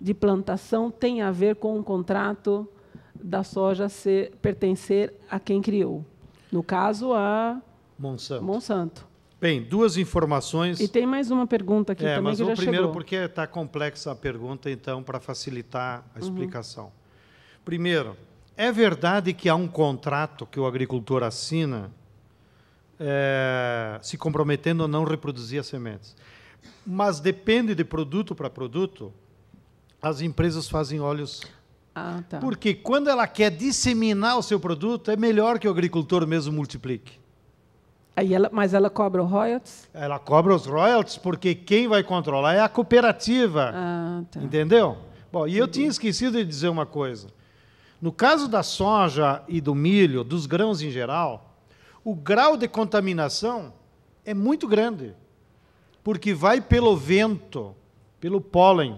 Speaker 1: de plantação tem a ver com o contrato da soja pertencer a quem criou? No caso, a Monsanto.
Speaker 2: Bem, duas informações.
Speaker 1: E tem mais uma pergunta aqui também
Speaker 2: mas
Speaker 1: que já chegou.
Speaker 2: Primeiro, porque está complexa a pergunta, então, para facilitar a explicação. Primeiro, é verdade que há um contrato que o agricultor assina se comprometendo a não reproduzir as sementes. Mas depende de produto para produto, as empresas fazem olhos.
Speaker 1: Tá.
Speaker 2: Porque quando ela quer disseminar o seu produto, é melhor que o agricultor mesmo multiplique.
Speaker 1: Mas ela cobra o royalties?
Speaker 2: Ela cobra os royalties porque quem vai controlar é a cooperativa.
Speaker 1: Tá.
Speaker 2: Entendeu? Bom, e eu tinha esquecido de dizer uma coisa. No caso da soja e do milho, dos grãos em geral, o grau de contaminação é muito grande. porque vai pelo vento, pelo pólen.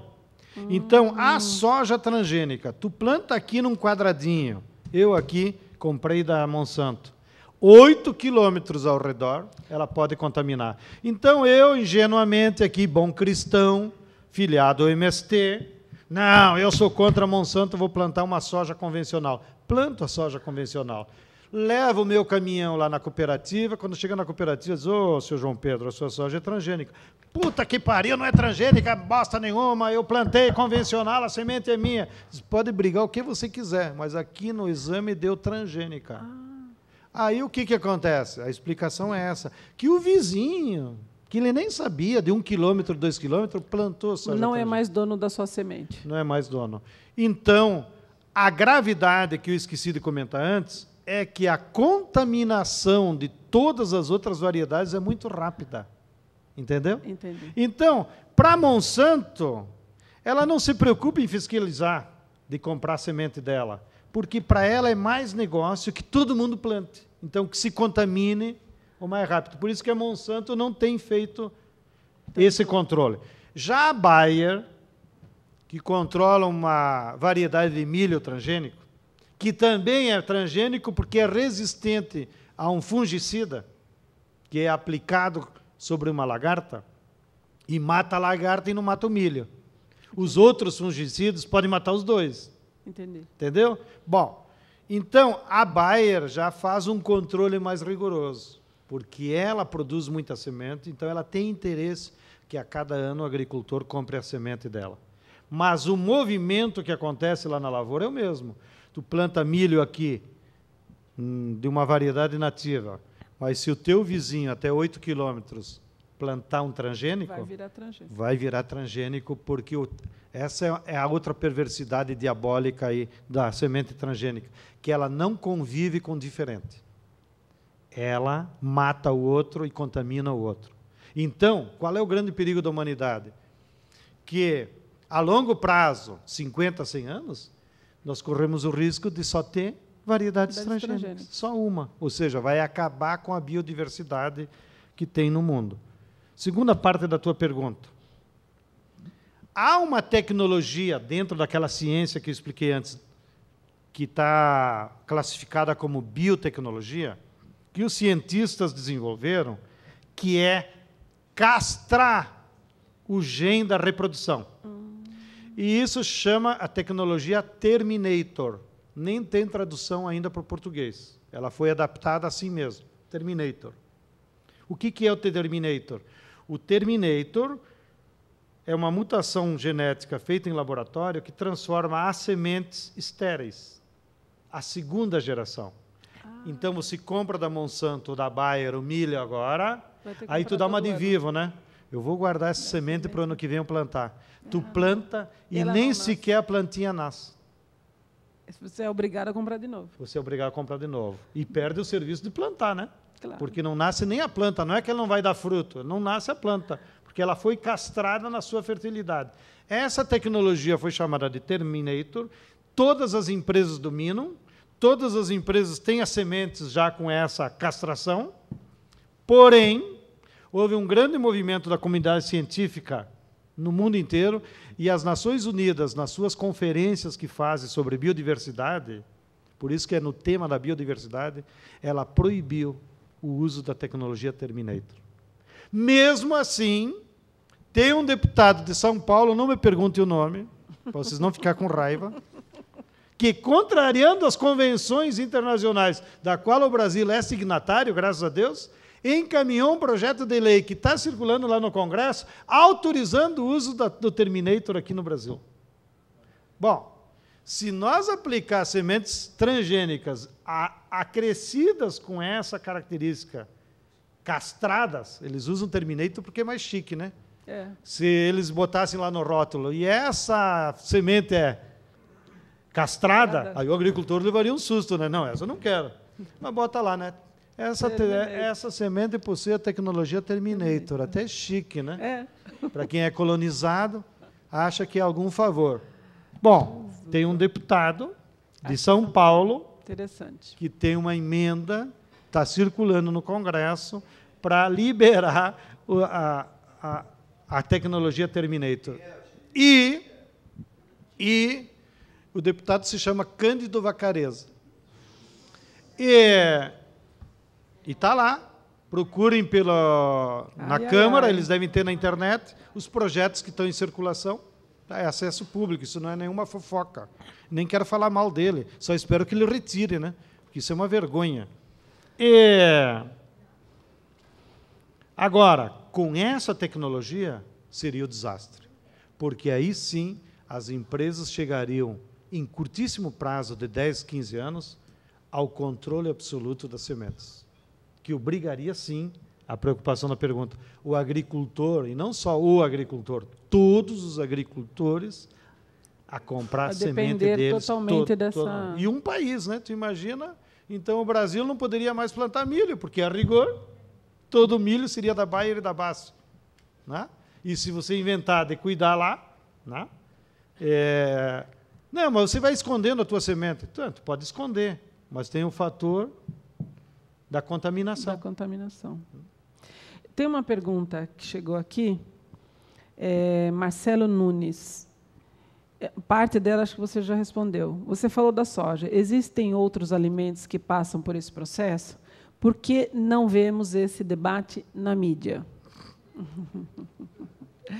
Speaker 2: Então, a soja transgênica, tu planta aqui num quadradinho, eu aqui comprei da Monsanto, 8 quilômetros ao redor, ela pode contaminar. Então, eu, ingenuamente, aqui, bom cristão, filiado ao MST, não, eu sou contra a Monsanto, vou plantar uma soja convencional. Planto a soja convencional. Levo o meu caminhão lá na cooperativa, quando chega na cooperativa, diz, ô, seu João Pedro, a sua soja é transgênica. Puta que pariu, não é transgênica, bosta nenhuma, eu plantei convencional, a semente é minha. Diz, pode brigar o que você quiser, mas aqui no exame deu transgênica. Aí o que acontece? A explicação é essa, que o vizinho, que ele nem sabia, de 1 quilômetro, 2 quilômetros, plantou soja
Speaker 1: Não
Speaker 2: transgênica.
Speaker 1: é mais dono da sua semente.
Speaker 2: Não é mais dono. Então, a gravidade que eu esqueci de comentar antes é que a contaminação de todas as outras variedades é muito rápida. Entendeu?
Speaker 1: Entendi.
Speaker 2: Então, para a Monsanto, ela não se preocupa em fiscalizar de comprar a semente dela, porque para ela é mais negócio que todo mundo plante. Então, que se contamine o mais rápido. Por isso que a Monsanto não tem feito esse controle. Já a Bayer, que controla uma variedade de milho transgênico, que também é transgênico porque é resistente a um fungicida, que é aplicado sobre uma lagarta, e mata a lagarta e não mata o milho. Os outros fungicidas podem matar os dois.
Speaker 1: Entendi.
Speaker 2: Entendeu? Bom, então a Bayer já faz um controle mais rigoroso, porque ela produz muita semente, então ela tem interesse que a cada ano o agricultor compre a semente dela. Mas o movimento que acontece lá na lavoura é o mesmo. Tu planta milho aqui, de uma variedade nativa, mas se o teu vizinho, até 8 quilômetros, plantar um transgênico...
Speaker 1: Vai virar transgênico.
Speaker 2: Vai virar transgênico, porque essa é a outra perversidade diabólica aí da semente transgênica, que ela não convive com o diferente. Ela mata o outro e contamina o outro. Então, qual é o grande perigo da humanidade? Que, a longo prazo, 50, 100 anos, nós corremos o risco de só ter variedades transgênicas. Só uma. Ou seja, vai acabar com a biodiversidade que tem no mundo. Segunda parte da tua pergunta. Há uma tecnologia dentro daquela ciência que eu expliquei antes, que está classificada como biotecnologia, que os cientistas desenvolveram, que é castrar o gene da reprodução. E isso chama a tecnologia Terminator. Nem tem tradução ainda para o português. Ela foi adaptada assim mesmo, Terminator. O que é o Terminator? O Terminator é uma mutação genética feita em laboratório que transforma as sementes estéreis, a segunda geração. Então, você compra da Monsanto, da Bayer, o milho agora, aí tu dá uma de vivo, né? Eu vou guardar essa semente para o ano que vem eu plantar. Tu planta e nem sequer a plantinha nasce.
Speaker 1: Você é obrigado a comprar de novo.
Speaker 2: Você é obrigado a comprar de novo. E perde o serviço de plantar, né?
Speaker 1: Claro.
Speaker 2: Porque não nasce nem a planta, não é que ela não vai dar fruto, não nasce a planta, porque ela foi castrada na sua fertilidade. Essa tecnologia foi chamada de Terminator, todas as empresas dominam, todas as empresas têm as sementes já com essa castração, porém, houve um grande movimento da comunidade científica no mundo inteiro, e as Nações Unidas, nas suas conferências que fazem sobre biodiversidade, por isso que é no tema da biodiversidade, ela proibiu o uso da tecnologia Terminator. Mesmo assim, tem um deputado de São Paulo, não me pergunte o nome, para vocês não ficarem com raiva, que, contrariando as convenções internacionais, da qual o Brasil é signatário, graças a Deus, encaminhou um projeto de lei que está circulando lá no Congresso, autorizando o uso do Terminator aqui no Brasil. Bom, se nós aplicar sementes transgênicas acrescidas com essa característica, castradas, eles usam Terminator porque é mais chique, né?
Speaker 1: É.
Speaker 2: Se eles botassem lá no rótulo, e essa semente é castrada, aí o agricultor levaria um susto, né? Não, essa eu não quero. Mas bota lá, né? Essa semente possui a tecnologia Terminator, até chique, né? É. Para quem é colonizado, acha que é algum favor. Bom, tem um deputado de São Paulo que tem uma emenda, está circulando no Congresso, para liberar a tecnologia Terminator. E o deputado se chama Cândido Vacareza. E está lá. Procurem na Câmara, eles devem ter na internet os projetos que estão em circulação. É acesso público, isso não é nenhuma fofoca. Nem quero falar mal dele, só espero que ele retire, né? Porque isso é uma vergonha. Agora, com essa tecnologia, seria o desastre. Porque aí sim as empresas chegariam, em curtíssimo prazo de 10, 15 anos, ao controle absoluto das sementes, que obrigaria, sim, a preocupação da pergunta, o agricultor, e não só o agricultor, todos os agricultores, a comprar a semente deles.
Speaker 1: Totalmente dessa...
Speaker 2: E um país, né? Tu imagina? Então, o Brasil não poderia mais plantar milho, porque, a rigor, todo o milho seria da Bayer e da Basso. Né? E se você inventar de cuidar lá, né? Não, mas você vai escondendo a tua semente. Tu pode esconder, mas tem o fator da contaminação.
Speaker 1: Da contaminação. Tem uma pergunta que chegou aqui, Marcelo Nunes. Parte dela acho que você já respondeu. Você falou da soja. Existem outros alimentos que passam por esse processo? Por que não vemos esse debate na mídia?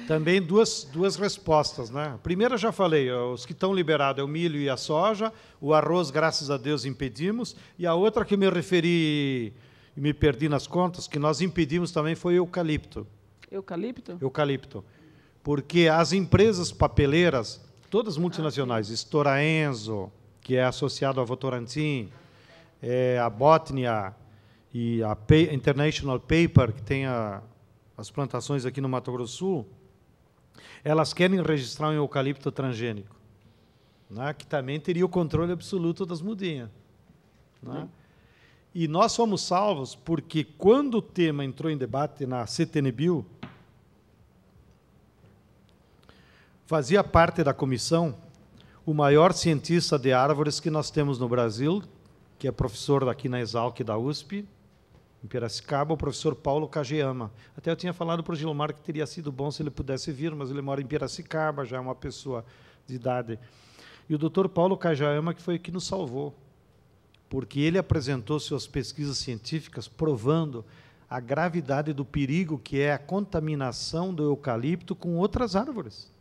Speaker 2: Também duas respostas, né? A primeira já falei, os que estão liberados é o milho e a soja, o arroz, graças a Deus, impedimos, e a outra que me referi e me perdi nas contas, que nós impedimos também, foi o eucalipto.
Speaker 1: Eucalipto?
Speaker 2: Eucalipto. Porque as empresas papeleiras, todas multinacionais, Stora Enso, que é associado à Votorantim, a Botnia e a International Paper, que tem as plantações aqui no Mato Grosso do Sul, elas querem registrar um eucalipto transgênico, né, que também teria o controle absoluto das mudinhas. Né? E nós fomos salvos porque, quando o tema entrou em debate na CTNBio, fazia parte da comissão o maior cientista de árvores que nós temos no Brasil, que é professor aqui na Exalc da USP, em Piracicaba, o professor Paulo Kageyama. Até eu tinha falado para o Gilmar que teria sido bom se ele pudesse vir, mas ele mora em Piracicaba, já é uma pessoa de idade. E o doutor Paulo Kageyama que foi que nos salvou, porque ele apresentou suas pesquisas científicas provando a gravidade do perigo que é a contaminação do eucalipto com outras árvores.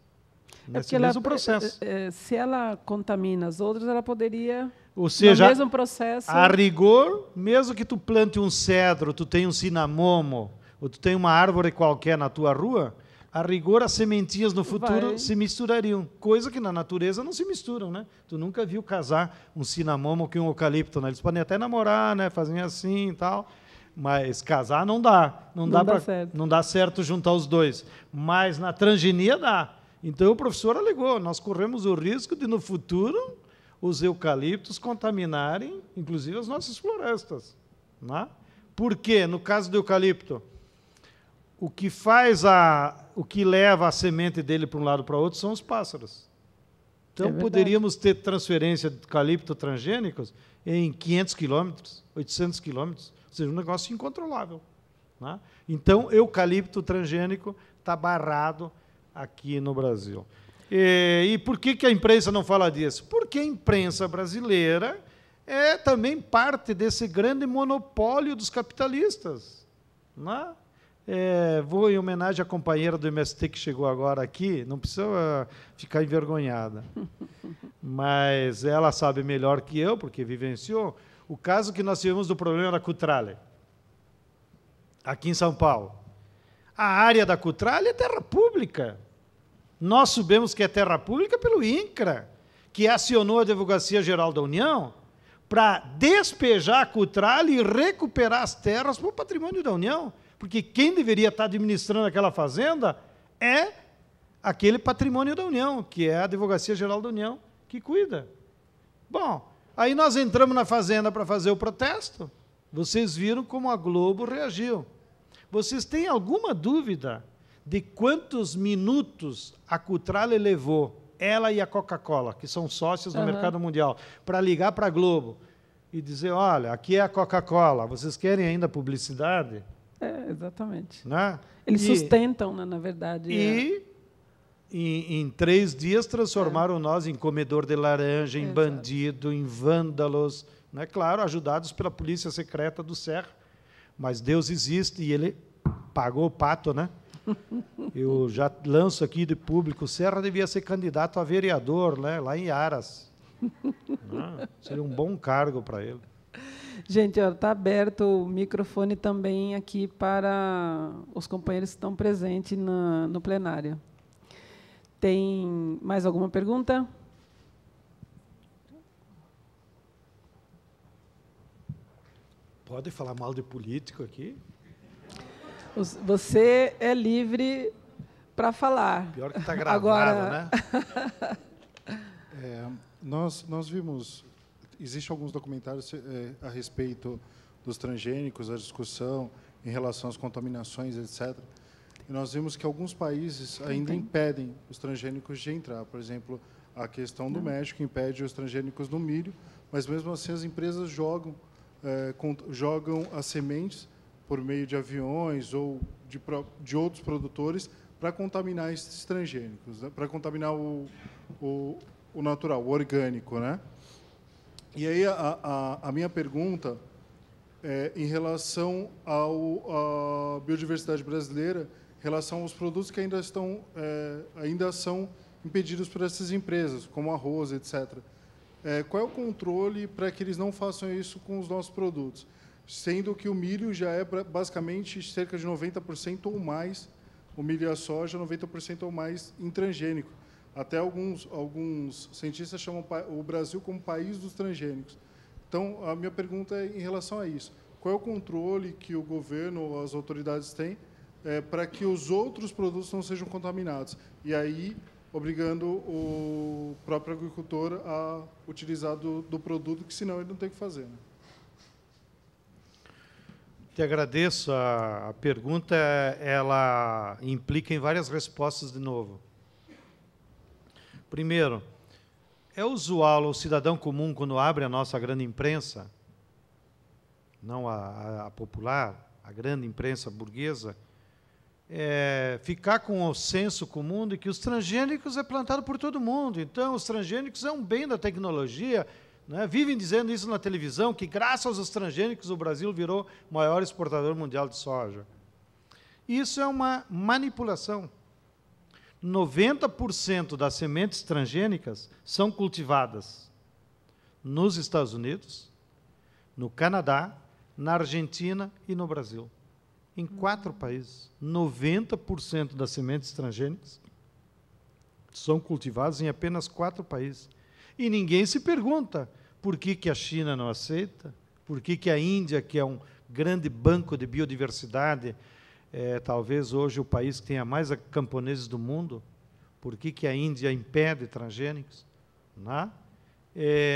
Speaker 2: Nesse mesmo processo.
Speaker 1: Se ela contamina as outras, ela poderia...
Speaker 2: Ou seja,
Speaker 1: no mesmo processo...
Speaker 2: a rigor, mesmo que tu plante um cedro, tu tem um cinamomo, ou tu tem uma árvore qualquer na tua rua, a rigor as sementinhas no futuro se misturariam, coisa que na natureza não se misturam, né? Tu nunca viu casar um cinamomo com um eucalipto, né? Eles podem até namorar, né? Fazem assim e tal, mas casar não dá. Não dá certo juntar os dois. Mas na transgenia dá. Então o professor alegou, nós corremos o risco de, no futuro, os eucaliptos contaminarem, inclusive, as nossas florestas. Né? Por quê? No caso do eucalipto, o que leva a semente dele para um lado para o outro são os pássaros. Então, poderíamos ter transferência de eucalipto transgênicos em 500 quilômetros, 800 quilômetros, ou seja, um negócio incontrolável. Né? Então, eucalipto transgênico está barrado aqui no Brasil. E por que a imprensa não fala disso? Porque a imprensa brasileira é também parte desse grande monopólio dos capitalistas. Né? Vou em homenagem à companheira do MST que chegou agora aqui, não precisa ficar envergonhada, mas ela sabe melhor que eu, porque vivenciou, o caso que nós tivemos do problema da Cutrale, aqui em São Paulo. A área da Cutrale é terra pública. Nós soubemos que é terra pública pelo INCRA, que acionou a Advocacia Geral da União para despejar a Cutrale e recuperar as terras para o patrimônio da União, porque quem deveria estar administrando aquela fazenda é aquele patrimônio da União, que é a Advocacia Geral da União que cuida. Bom, aí nós entramos na fazenda para fazer o protesto, vocês viram como a Globo reagiu. Vocês têm alguma dúvida de quantos minutos a Cutrale levou, ela e a Coca-Cola, que são sócios no mercado mundial, para ligar para a Globo e dizer, olha, aqui é a Coca-Cola, vocês querem ainda publicidade?
Speaker 1: Exatamente.
Speaker 2: Né?
Speaker 1: Eles sustentam, né, na verdade.
Speaker 2: E em 3 dias transformaram nós em comedor de laranja, em bandido, em vândalos, né? Claro, ajudados pela polícia secreta do Serra. Mas Deus existe e ele pagou o pato, né? Eu já lanço aqui de público, o Serra devia ser candidato a vereador, né, lá em Aras. Seria um bom cargo para ele.
Speaker 1: Gente, está aberto o microfone também aqui para os companheiros que estão presentes no plenário. Tem mais alguma pergunta?
Speaker 2: Pode falar mal de político aqui?
Speaker 1: Você é livre para falar.
Speaker 2: Pior que está gravado,
Speaker 1: agora,
Speaker 3: né? Nós vimos, existem alguns documentários a respeito dos transgênicos, a discussão em relação às contaminações, etc. E nós vimos que alguns países ainda impedem os transgênicos de entrar. Por exemplo, a questão do México impede os transgênicos no milho, mas mesmo assim as empresas jogam as sementes por meio de aviões ou de outros produtores para contaminar esses transgênicos, né? Para contaminar o natural, o orgânico, né? E aí a minha pergunta é em relação à biodiversidade brasileira, em relação aos produtos que ainda são impedidos por essas empresas, como arroz, etc. Qual é o controle para que eles não façam isso com os nossos produtos? Sendo que o milho já é basicamente cerca de 90% ou mais, o milho e a soja 90% ou mais em transgênico. Até alguns cientistas chamam o Brasil como país dos transgênicos. Então, a minha pergunta é em relação a isso. Qual é o controle que o governo ou as autoridades têm para que os outros produtos não sejam contaminados? E aí, obrigando o próprio agricultor a utilizar do produto, que senão ele não tem o que fazer, né?
Speaker 2: Te agradeço. A pergunta, ela implica em várias respostas de novo. Primeiro, é usual o cidadão comum, quando abre a nossa grande imprensa, não a popular, a grande imprensa burguesa, ficar com o senso comum de que os transgênicos é plantado por todo mundo. Então, os transgênicos é um bem da tecnologia, né? Vivem dizendo isso na televisão, que graças aos transgênicos o Brasil virou o maior exportador mundial de soja. Isso é uma manipulação. 90% das sementes transgênicas são cultivadas nos Estados Unidos, no Canadá, na Argentina e no Brasil. Em 4 países, 90% das sementes transgênicas são cultivadas em apenas 4 países. E ninguém se pergunta por que a China não aceita, por que a Índia, que é um grande banco de biodiversidade, talvez hoje o país que tenha mais camponeses do mundo, por que a Índia impede transgênicos, né?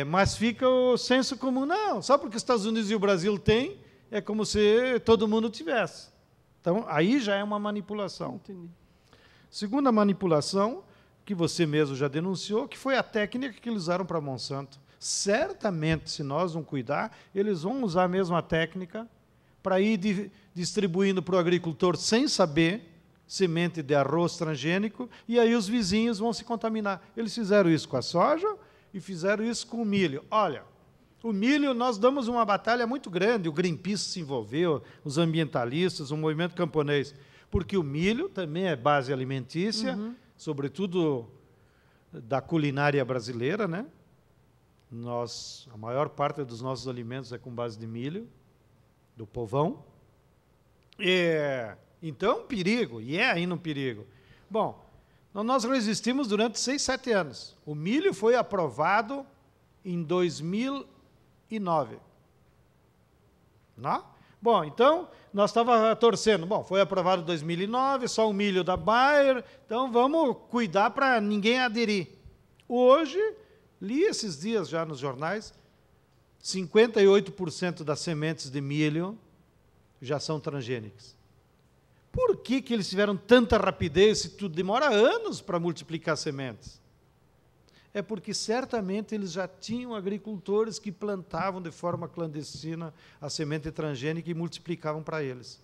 Speaker 2: Mas fica o senso comum, não, só porque os Estados Unidos e o Brasil têm, é como se todo mundo tivesse. Então, aí já é uma manipulação.
Speaker 1: Entendi.
Speaker 2: Segunda manipulação, que você mesmo já denunciou, que foi a técnica que eles usaram para Monsanto. Certamente, se nós não cuidar, eles vão usar a mesma técnica para ir distribuindo para o agricultor sem saber, semente de arroz transgênico, e aí os vizinhos vão se contaminar. Eles fizeram isso com a soja e fizeram isso com o milho. Olha, o milho nós damos uma batalha muito grande, o Greenpeace se envolveu, os ambientalistas, o movimento camponês, porque o milho também é base alimentícia, sobretudo da culinária brasileira, né? A maior parte dos nossos alimentos é com base de milho, do povão. Então, perigo, e é ainda um perigo. Bom, nós resistimos durante 6, 7 anos. O milho foi aprovado em 2009. Não? Bom, então, nós estávamos torcendo. Bom, foi aprovado em 2009, só o milho da Bayer, então vamos cuidar para ninguém aderir. Hoje, li esses dias já nos jornais, 58% das sementes de milho já são transgênicas. Por que eles tiveram tanta rapidez se tudo demora anos para multiplicar sementes? É porque certamente eles já tinham agricultores que plantavam de forma clandestina a semente transgênica e multiplicavam para eles.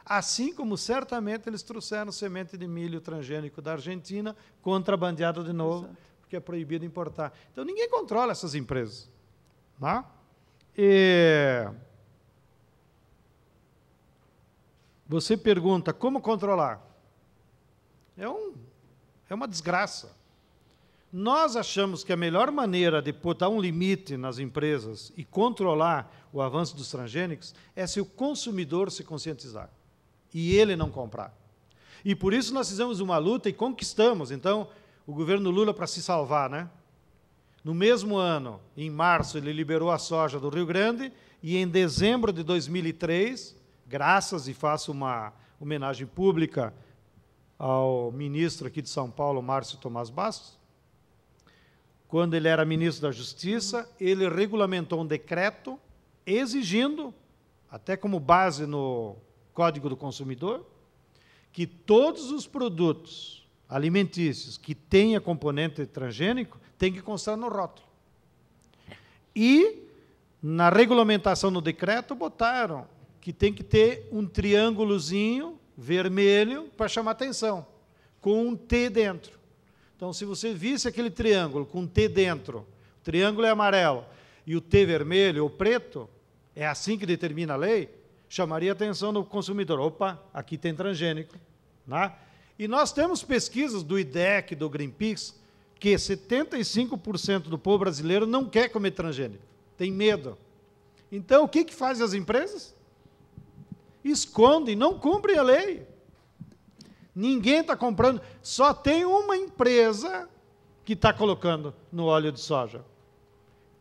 Speaker 2: Assim como certamente eles trouxeram semente de milho transgênico da Argentina, contrabandeado de novo, exato, porque é proibido importar. Então, ninguém controla essas empresas. Né? E você pergunta, como controlar? É uma desgraça. Nós achamos que a melhor maneira de botar um limite nas empresas e controlar o avanço dos transgênicos é se o consumidor se conscientizar e ele não comprar. E por isso nós fizemos uma luta e conquistamos. Então, o governo Lula, para se salvar, né? No mesmo ano, em março, ele liberou a soja do Rio Grande e em dezembro de 2003, graças, e faço uma homenagem pública ao ministro aqui de São Paulo, Márcio Tomás Bastos, quando ele era ministro da Justiça, ele regulamentou um decreto exigindo, até como base no Código do Consumidor, que todos os produtos alimentícios que tenha componente transgênico têm que constar no rótulo. E, na regulamentação no decreto, botaram que tem que ter um triângulozinho vermelho para chamar atenção, com um T dentro. Então, se você visse aquele triângulo com um T dentro, o triângulo é amarelo e o T vermelho ou preto, é assim que determina a lei, chamaria a atenção do consumidor. Opa, aqui tem transgênico. Né? E nós temos pesquisas do IDEC, do Greenpeace, que 75% do povo brasileiro não quer comer transgênico, tem medo. Então, o que fazem as empresas? Escondem, não cumprem a lei. Ninguém está comprando, só tem uma empresa que está colocando no óleo de soja,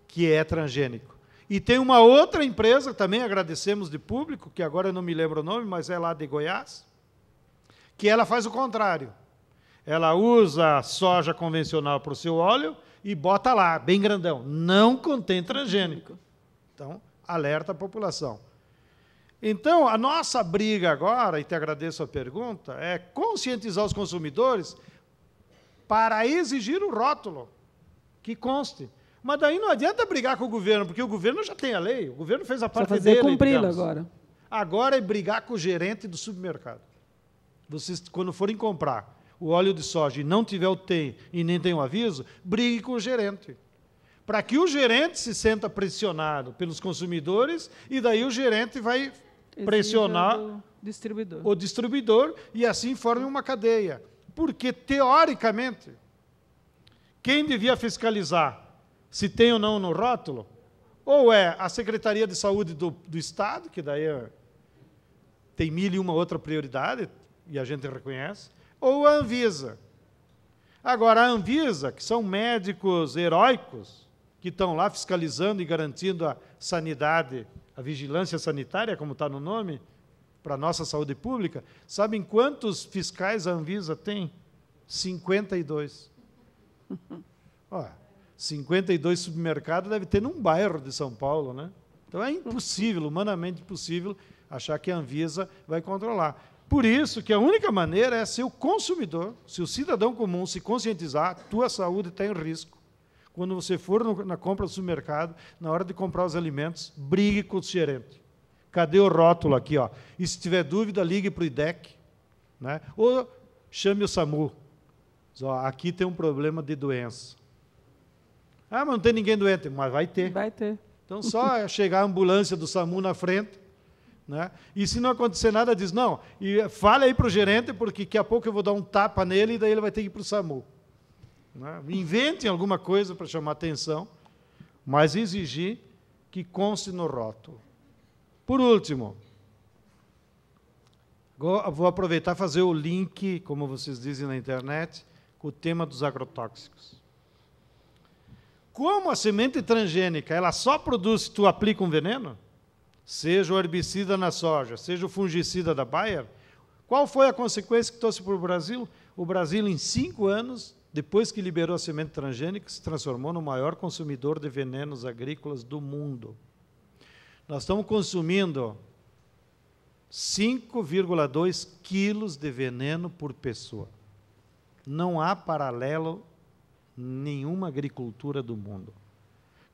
Speaker 2: que é transgênico. E tem uma outra empresa, também agradecemos de público, que agora eu não me lembro o nome, mas é lá de Goiás, que ela faz o contrário. Ela usa soja convencional para o seu óleo e bota lá, bem grandão, não contém transgênico. Então, alerta a população. Então, a nossa briga agora, e te agradeço a pergunta, é conscientizar os consumidores para exigir o rótulo, que conste. Mas daí não adianta brigar com o governo, porque o governo já tem a lei, o governo fez a parte dele.
Speaker 1: Fazer cumpri-la agora.
Speaker 2: Agora é brigar com o gerente do supermercado. Vocês, quando forem comprar o óleo de soja e não tiver o T e nem tem o aviso, brigue com o gerente. Para que o gerente se sinta pressionado pelos consumidores e daí o gerente vai pressionar o distribuidor e assim forme uma cadeia. Porque, teoricamente, quem devia fiscalizar se tem ou não no rótulo, ou é a Secretaria de Saúde do Estado, que daí tem 1001 outra prioridade, e a gente reconhece, ou a Anvisa. Agora, a Anvisa, que são médicos heróicos, que estão lá fiscalizando e garantindo a sanidade, a vigilância sanitária, como está no nome, para a nossa saúde pública, sabem quantos fiscais a Anvisa tem? 52. Ó, 52 supermercados deve ter num bairro de São Paulo, né? Então é impossível, humanamente impossível, achar que a Anvisa vai controlar. Por isso que a única maneira é se o consumidor, se o cidadão comum se conscientizar, tua saúde está em risco. Quando você for na compra do supermercado, na hora de comprar os alimentos, brigue com o gerente. Cadê o rótulo aqui? Ó? E se tiver dúvida, ligue para o IDEC. Né? Ou chame o SAMU. Diz, ó, aqui tem um problema de doença. Ah, mas não tem ninguém doente. Mas vai ter.
Speaker 1: Vai ter.
Speaker 2: Então, só é chegar a ambulância do SAMU na frente. Né? E se não acontecer nada, diz, não, e fale aí para o gerente, porque daqui a pouco eu vou dar um tapa nele e daí ele vai ter que ir para o SAMU. Né? Inventem alguma coisa para chamar atenção, mas exigir que conste no rótulo. Por último, vou aproveitar e fazer o link, como vocês dizem na internet, com o tema dos agrotóxicos. Como a semente transgênica ela só produz se tu aplica um veneno, seja o herbicida na soja, seja o fungicida da Bayer, qual foi a consequência que trouxe para o Brasil? O Brasil, em 5 anos, depois que liberou a semente transgênica, se transformou no maior consumidor de venenos agrícolas do mundo. Nós estamos consumindo 5,2 quilos de veneno por pessoa. Não há paralelo em nenhuma agricultura do mundo.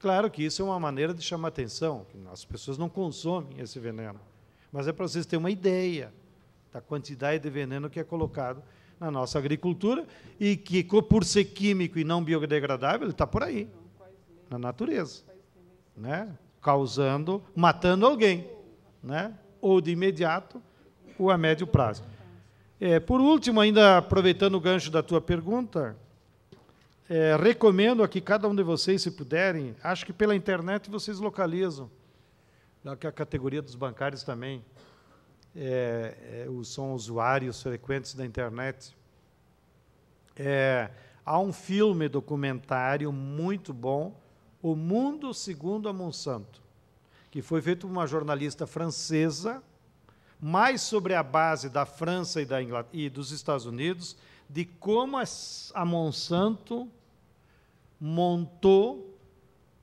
Speaker 2: Claro que isso é uma maneira de chamar atenção, que as pessoas não consomem esse veneno. Mas é para vocês terem uma ideia. da quantidade de veneno que é colocado na nossa agricultura e que, por ser químico e não biodegradável, ele está por aí, na natureza, né? Matando alguém, né? Ou de imediato, ou a médio prazo. Por último, ainda aproveitando o gancho da tua pergunta, recomendo a que cada um de vocês, se puderem, acho que pela internet vocês localizam, que a categoria dos bancários também são usuários frequentes da internet. Há um filme documentário muito bom, O Mundo Segundo a Monsanto, que foi feito por uma jornalista francesa, mais sobre a base da França e dos Estados Unidos, de como a Monsanto montou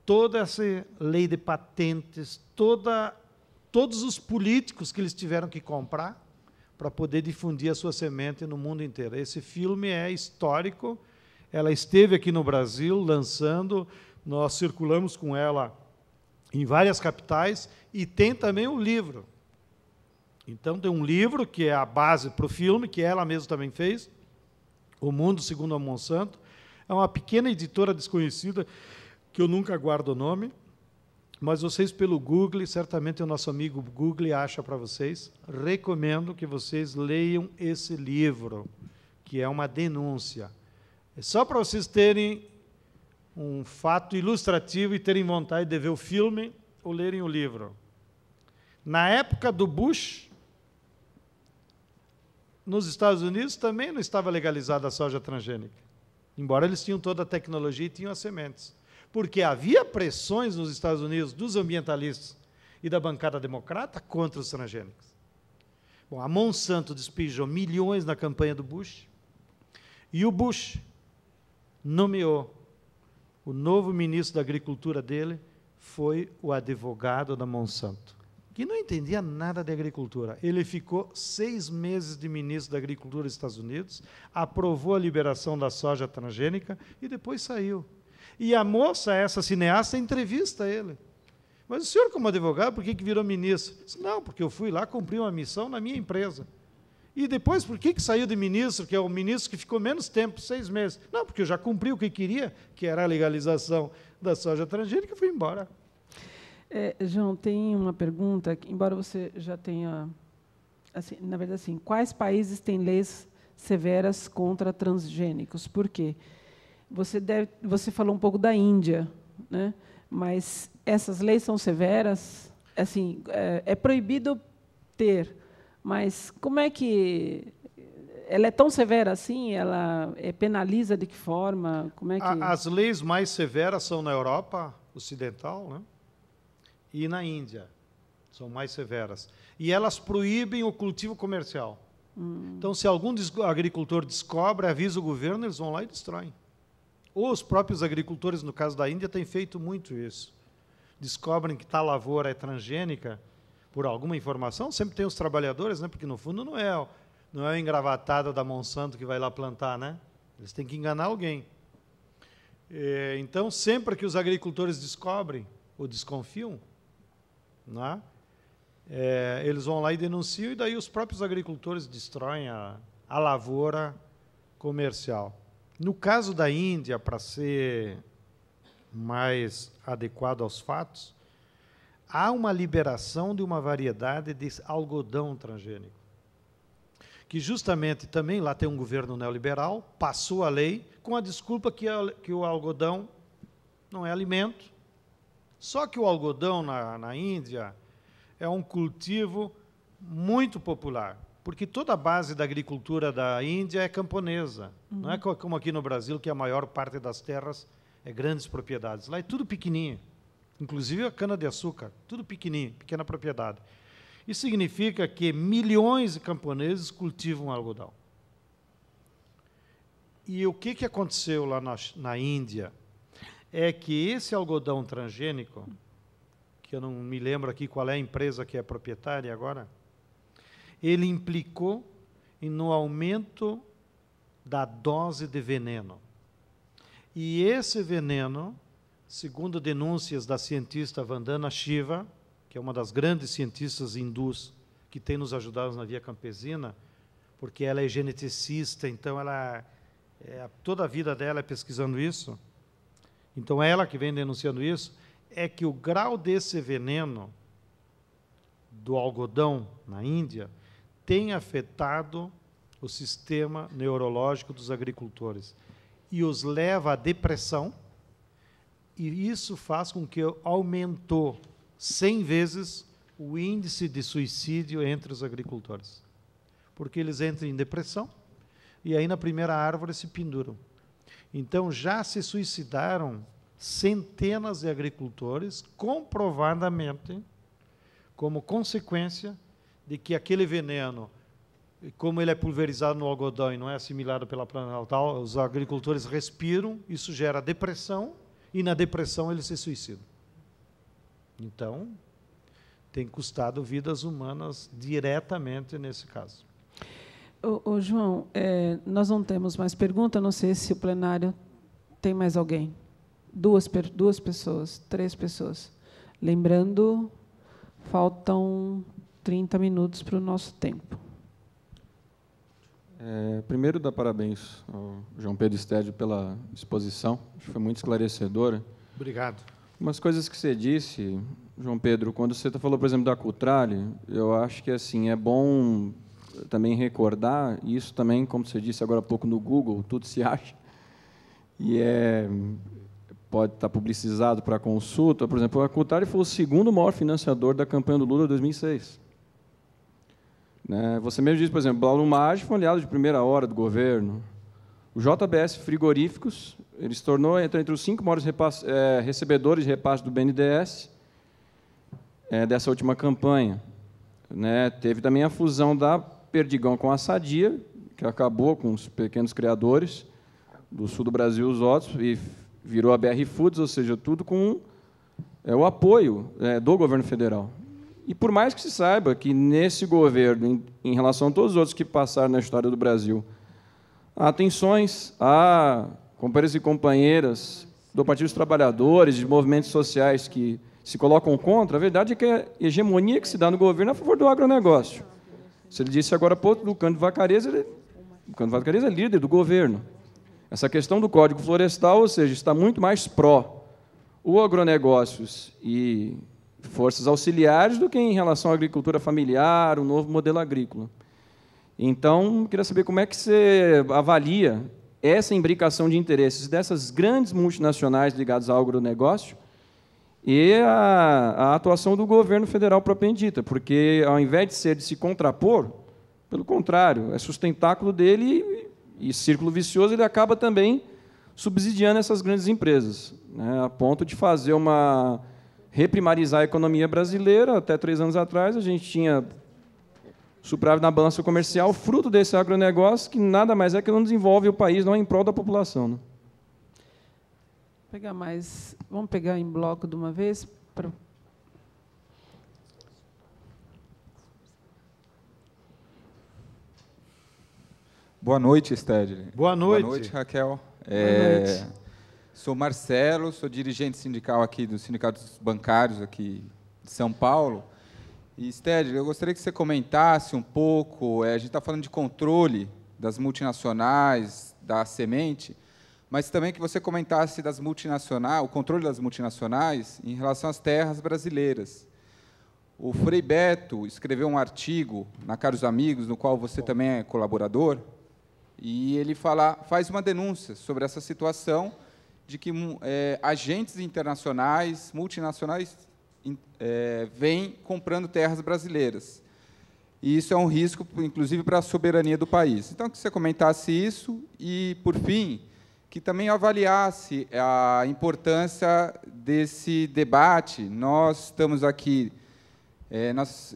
Speaker 2: toda essa lei de patentes, todos os políticos que eles tiveram que comprar para poder difundir a sua semente no mundo inteiro. Esse filme é histórico, ela esteve aqui no Brasil lançando, nós circulamos com ela em várias capitais, e tem também um livro. Então, tem um livro que é a base para o filme, que ela mesma também fez, O Mundo Segundo a Monsanto. É uma pequena editora desconhecida, que eu nunca guardo o nome, mas vocês, pelo Google, certamente o nosso amigo Google acha para vocês. Recomendo que vocês leiam esse livro, que é uma denúncia. É só para vocês terem um fato ilustrativo e terem vontade de ver o filme ou lerem o livro. Na época do Bush, nos Estados Unidos também não estava legalizada a soja transgênica, embora eles tinham toda a tecnologia e tinham as sementes. Porque havia pressões nos Estados Unidos dos ambientalistas e da bancada democrata contra os transgênicos. Bom, a Monsanto despejou milhões na campanha do Bush, e o Bush nomeou o novo ministro da Agricultura dele, foi o advogado da Monsanto, que não entendia nada de agricultura. Ele ficou 6 meses de ministro da Agricultura dos Estados Unidos, aprovou a liberação da soja transgênica e depois saiu. E a moça, essa cineasta, entrevista ele. Mas o senhor, como advogado, por que virou ministro? Disse, não, porque eu fui lá cumprir uma missão na minha empresa. E depois, por que saiu de ministro, que é o ministro que ficou menos tempo, 6 meses? Não, porque eu já cumpri o que queria, que era a legalização da soja transgênica, e fui embora.
Speaker 1: João, tem uma pergunta, que, embora você já tenha... Assim, na verdade, assim, quais países têm leis severas contra transgênicos? Por quê? Você falou um pouco da Índia, né? Mas essas leis são severas? Assim, é proibido ter, mas como é que ela é tão severa assim? Ela penaliza de que forma? Como é que...
Speaker 2: As leis mais severas são na Europa Ocidental, né? E na Índia, são mais severas. E elas proíbem o cultivo comercial. Então, se algum agricultor descobre, avisa o governo, eles vão lá e destroem. Ou os próprios agricultores, no caso da Índia, têm feito muito isso. Descobrem que tal lavoura é transgênica, por alguma informação, sempre tem os trabalhadores, né? Porque, no fundo, não é o engravatado da Monsanto que vai lá plantar, né? Eles têm que enganar alguém. Então, sempre que os agricultores descobrem ou desconfiam, né? Eles vão lá e denunciam, e daí os próprios agricultores destroem a lavoura comercial. No caso da Índia, para ser mais adequado aos fatos, há uma liberação de uma variedade de algodão transgênico, que justamente também lá tem um governo neoliberal, passou a lei com a desculpa que o algodão não é alimento. Só que o algodão na Índia é um cultivo muito popular, porque toda a base da agricultura da Índia é camponesa. Não é como aqui no Brasil, que a maior parte das terras é grandes propriedades. Lá é tudo pequenininho, inclusive a cana-de-açúcar, tudo pequenininho, pequena propriedade. Isso significa que milhões de camponeses cultivam algodão. E o que aconteceu lá na Índia é que esse algodão transgênico, que eu não me lembro aqui qual é a empresa que é proprietária agora, ele implicou no aumento da dose de veneno. E esse veneno, segundo denúncias da cientista Vandana Shiva, que é uma das grandes cientistas hindus que tem nos ajudado na Via Campesina, porque ela é geneticista, então toda a vida dela é pesquisando isso. Então, ela que vem denunciando isso, é que o grau desse veneno do algodão na Índia tem afetado o sistema neurológico dos agricultores e os leva à depressão, e isso faz com que aumentou 100 vezes o índice de suicídio entre os agricultores, porque eles entram em depressão e aí na primeira árvore se penduram. Então, já se suicidaram centenas de agricultores, comprovadamente, como consequência de que aquele veneno, como ele é pulverizado no algodão e não é assimilado pela planta natal, os agricultores respiram, isso gera depressão, e na depressão eles se suicidam. Então, tem custado vidas humanas diretamente nesse caso.
Speaker 1: Ô, João, nós não temos mais pergunta, não sei se o plenário tem mais alguém. Duas pessoas, 3 pessoas. Lembrando, faltam 30 minutos para o nosso tempo.
Speaker 4: Primeiro, dar parabéns ao João Pedro Stédio pela exposição, acho que foi muito esclarecedora.
Speaker 2: Obrigado.
Speaker 4: Umas coisas que você disse, João Pedro, quando você falou, por exemplo, da Cutrale, eu acho que assim é bom também recordar, e isso também, como você disse agora há pouco no Google, tudo se acha, e pode estar publicizado para consulta. Por exemplo, a Cutrale foi o segundo maior financiador da campanha do Lula em 2006. Você mesmo disse, por exemplo, Paulo Maggi foi um aliado de primeira hora do governo. O JBS Frigoríficos, ele se tornou entre os 5 maiores recebedores de repasse do BNDES dessa última campanha. Teve também a fusão da Perdigão com a Sadia, que acabou com os pequenos criadores do sul do Brasil, os outros, e virou a BR Foods, ou seja, tudo com o apoio do governo federal. E por mais que se saiba que nesse governo, em relação a todos os outros que passaram na história do Brasil, há tensões, há companheiros e companheiras do Partido dos Trabalhadores, de movimentos sociais que se colocam contra, a verdade é que a hegemonia que se dá no governo é a favor do agronegócio. Se ele disse agora há pouco do Cândido Vaccarezza, o Cândido Vaccarezza é líder do governo. Essa questão do Código Florestal, ou seja, está muito mais pró o agronegócios e forças auxiliares do que em relação à agricultura familiar, o novo modelo agrícola. Então, queria saber como é que você avalia essa imbricação de interesses dessas grandes multinacionais ligadas ao agronegócio e a atuação do governo federal propriamente dita, porque, ao invés de se contrapor, pelo contrário, é sustentáculo dele e círculo vicioso, ele acaba também subsidiando essas grandes empresas, a ponto de fazer reprimarizar a economia brasileira. Até 3 anos atrás, a gente tinha superávit na balança comercial, fruto desse agronegócio, que nada mais é que não desenvolve o país, não é em prol da população.
Speaker 1: Vamos pegar em bloco de uma vez?
Speaker 5: Boa noite, Stedley.
Speaker 2: Boa noite.
Speaker 5: Boa noite, Raquel.
Speaker 1: Boa noite.
Speaker 5: Sou Marcelo, sou dirigente sindical aqui do Sindicato dos Bancários aqui de São Paulo. E, Stedley, eu gostaria que você comentasse um pouco, a gente está falando de controle das multinacionais, da semente, mas também que você comentasse o controle das multinacionais em relação às terras brasileiras. O Frei Beto escreveu um artigo na Caros Amigos, no qual você também é colaborador, e ele faz uma denúncia sobre essa situação de que agentes internacionais, multinacionais, vêm comprando terras brasileiras. E isso é um risco, inclusive, para a soberania do país. Então, que você comentasse isso e, por fim, que também avaliasse a importância desse debate. Nós estamos aqui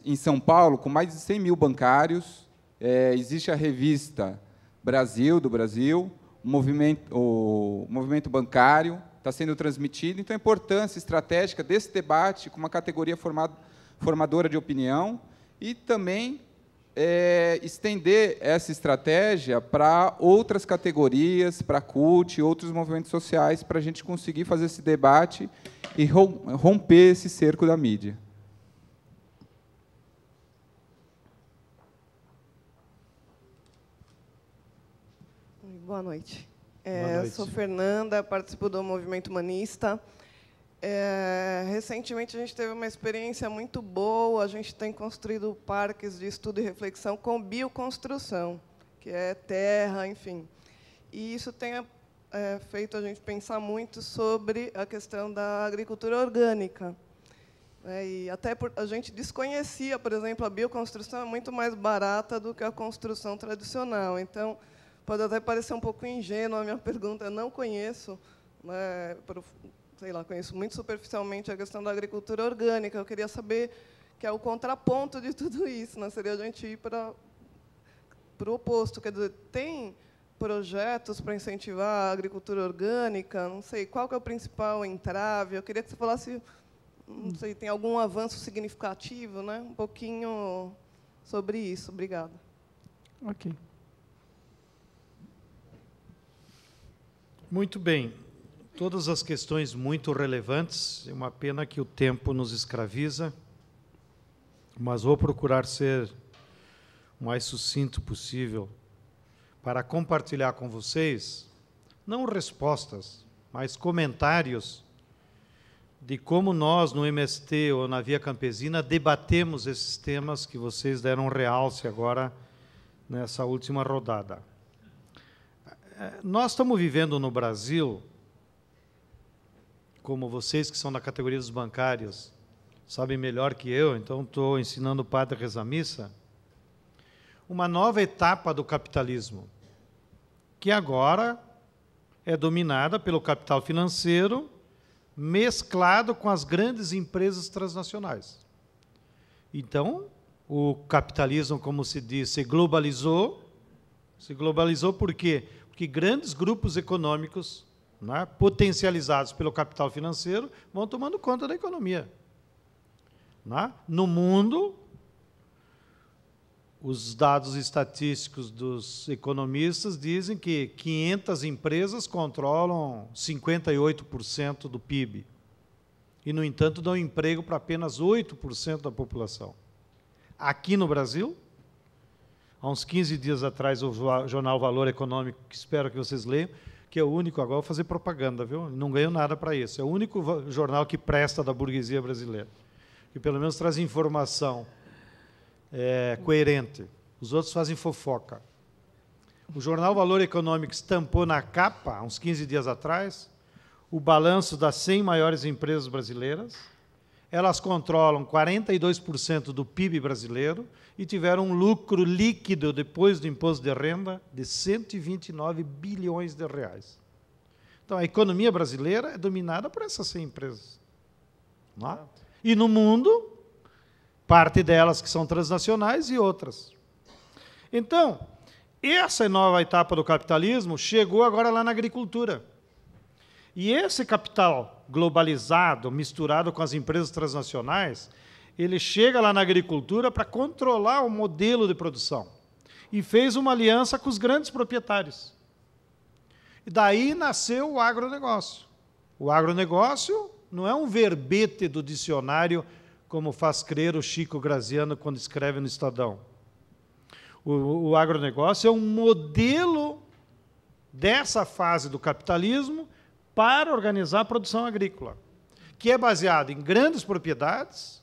Speaker 5: em São Paulo com mais de 100 mil bancários. Existe a revista do Brasil, o movimento bancário está sendo transmitido. Então, a importância estratégica desse debate com uma categoria formadora de opinião e também estender essa estratégia para outras categorias, para a CUT e outros movimentos sociais, para a gente conseguir fazer esse debate e romper esse cerco da mídia.
Speaker 6: Boa noite.
Speaker 2: Boa noite.
Speaker 6: Sou Fernanda, participo do Movimento Humanista. Recentemente, a gente teve uma experiência muito boa. A gente tem construído parques de estudo e reflexão com bioconstrução, que é terra, enfim. E isso tem feito a gente pensar muito sobre a questão da agricultura orgânica. E até a gente desconhecia, por exemplo, a bioconstrução é muito mais barata do que a construção tradicional. Então, pode até parecer um pouco ingênua a minha pergunta. Eu não conheço, né, sei lá, conheço muito superficialmente a questão da agricultura orgânica. Eu queria saber, que é o contraponto de tudo isso, né? Seria a gente ir para o oposto. Quer dizer, tem projetos para incentivar a agricultura orgânica? Não sei, qual que é o principal entrave? Eu queria que você falasse, não sei, tem algum avanço significativo, né? Um pouquinho sobre isso. Obrigada.
Speaker 1: Ok.
Speaker 2: Muito bem. Todas as questões muito relevantes. É uma pena que o tempo nos escraviza, mas vou procurar ser o mais sucinto possível para compartilhar com vocês, não respostas, mas comentários de como nós, no MST ou na Via Campesina, debatemos esses temas que vocês deram realce agora nessa última rodada. Nós estamos vivendo no Brasil, como vocês que são da categoria dos bancários sabem melhor que eu, então estou ensinando o padre a rezar a missa, uma nova etapa do capitalismo, que agora é dominada pelo capital financeiro, mesclado com as grandes empresas transnacionais. Então, o capitalismo, como se diz, se globalizou. Se globalizou por quê? Porque grandes grupos econômicos, né, potencializados pelo capital financeiro, vão tomando conta da economia. Né? No mundo, os dados estatísticos dos economistas dizem que 500 empresas controlam 58% do PIB. E, no entanto, dão emprego para apenas 8% da população. Aqui no Brasil, há uns 15 dias atrás, o jornal Valor Econômico, que espero que vocês leiam, que é o único, agora vou fazer propaganda, viu? Não ganho nada para isso. É o único jornal que presta da burguesia brasileira, que pelo menos traz informação coerente. Os outros fazem fofoca. O jornal Valor Econômico estampou na capa, há uns 15 dias atrás, o balanço das 100 maiores empresas brasileiras. Elas controlam 42% do PIB brasileiro e tiveram um lucro líquido, depois do imposto de renda, de 129 bilhões de reais. Então, a economia brasileira é dominada por essas 100 empresas. Não é? E no mundo, parte delas que são transnacionais e outras. Então, essa nova etapa do capitalismo chegou agora lá na agricultura. E esse capital globalizado, misturado com as empresas transnacionais, ele chega lá na agricultura para controlar o modelo de produção. E fez uma aliança com os grandes proprietários. E daí nasceu o agronegócio. O agronegócio não é um verbete do dicionário, como faz crer o Chico Graziano quando escreve no Estadão. O agronegócio é um modelo dessa fase do capitalismo para organizar a produção agrícola, que é baseado em grandes propriedades,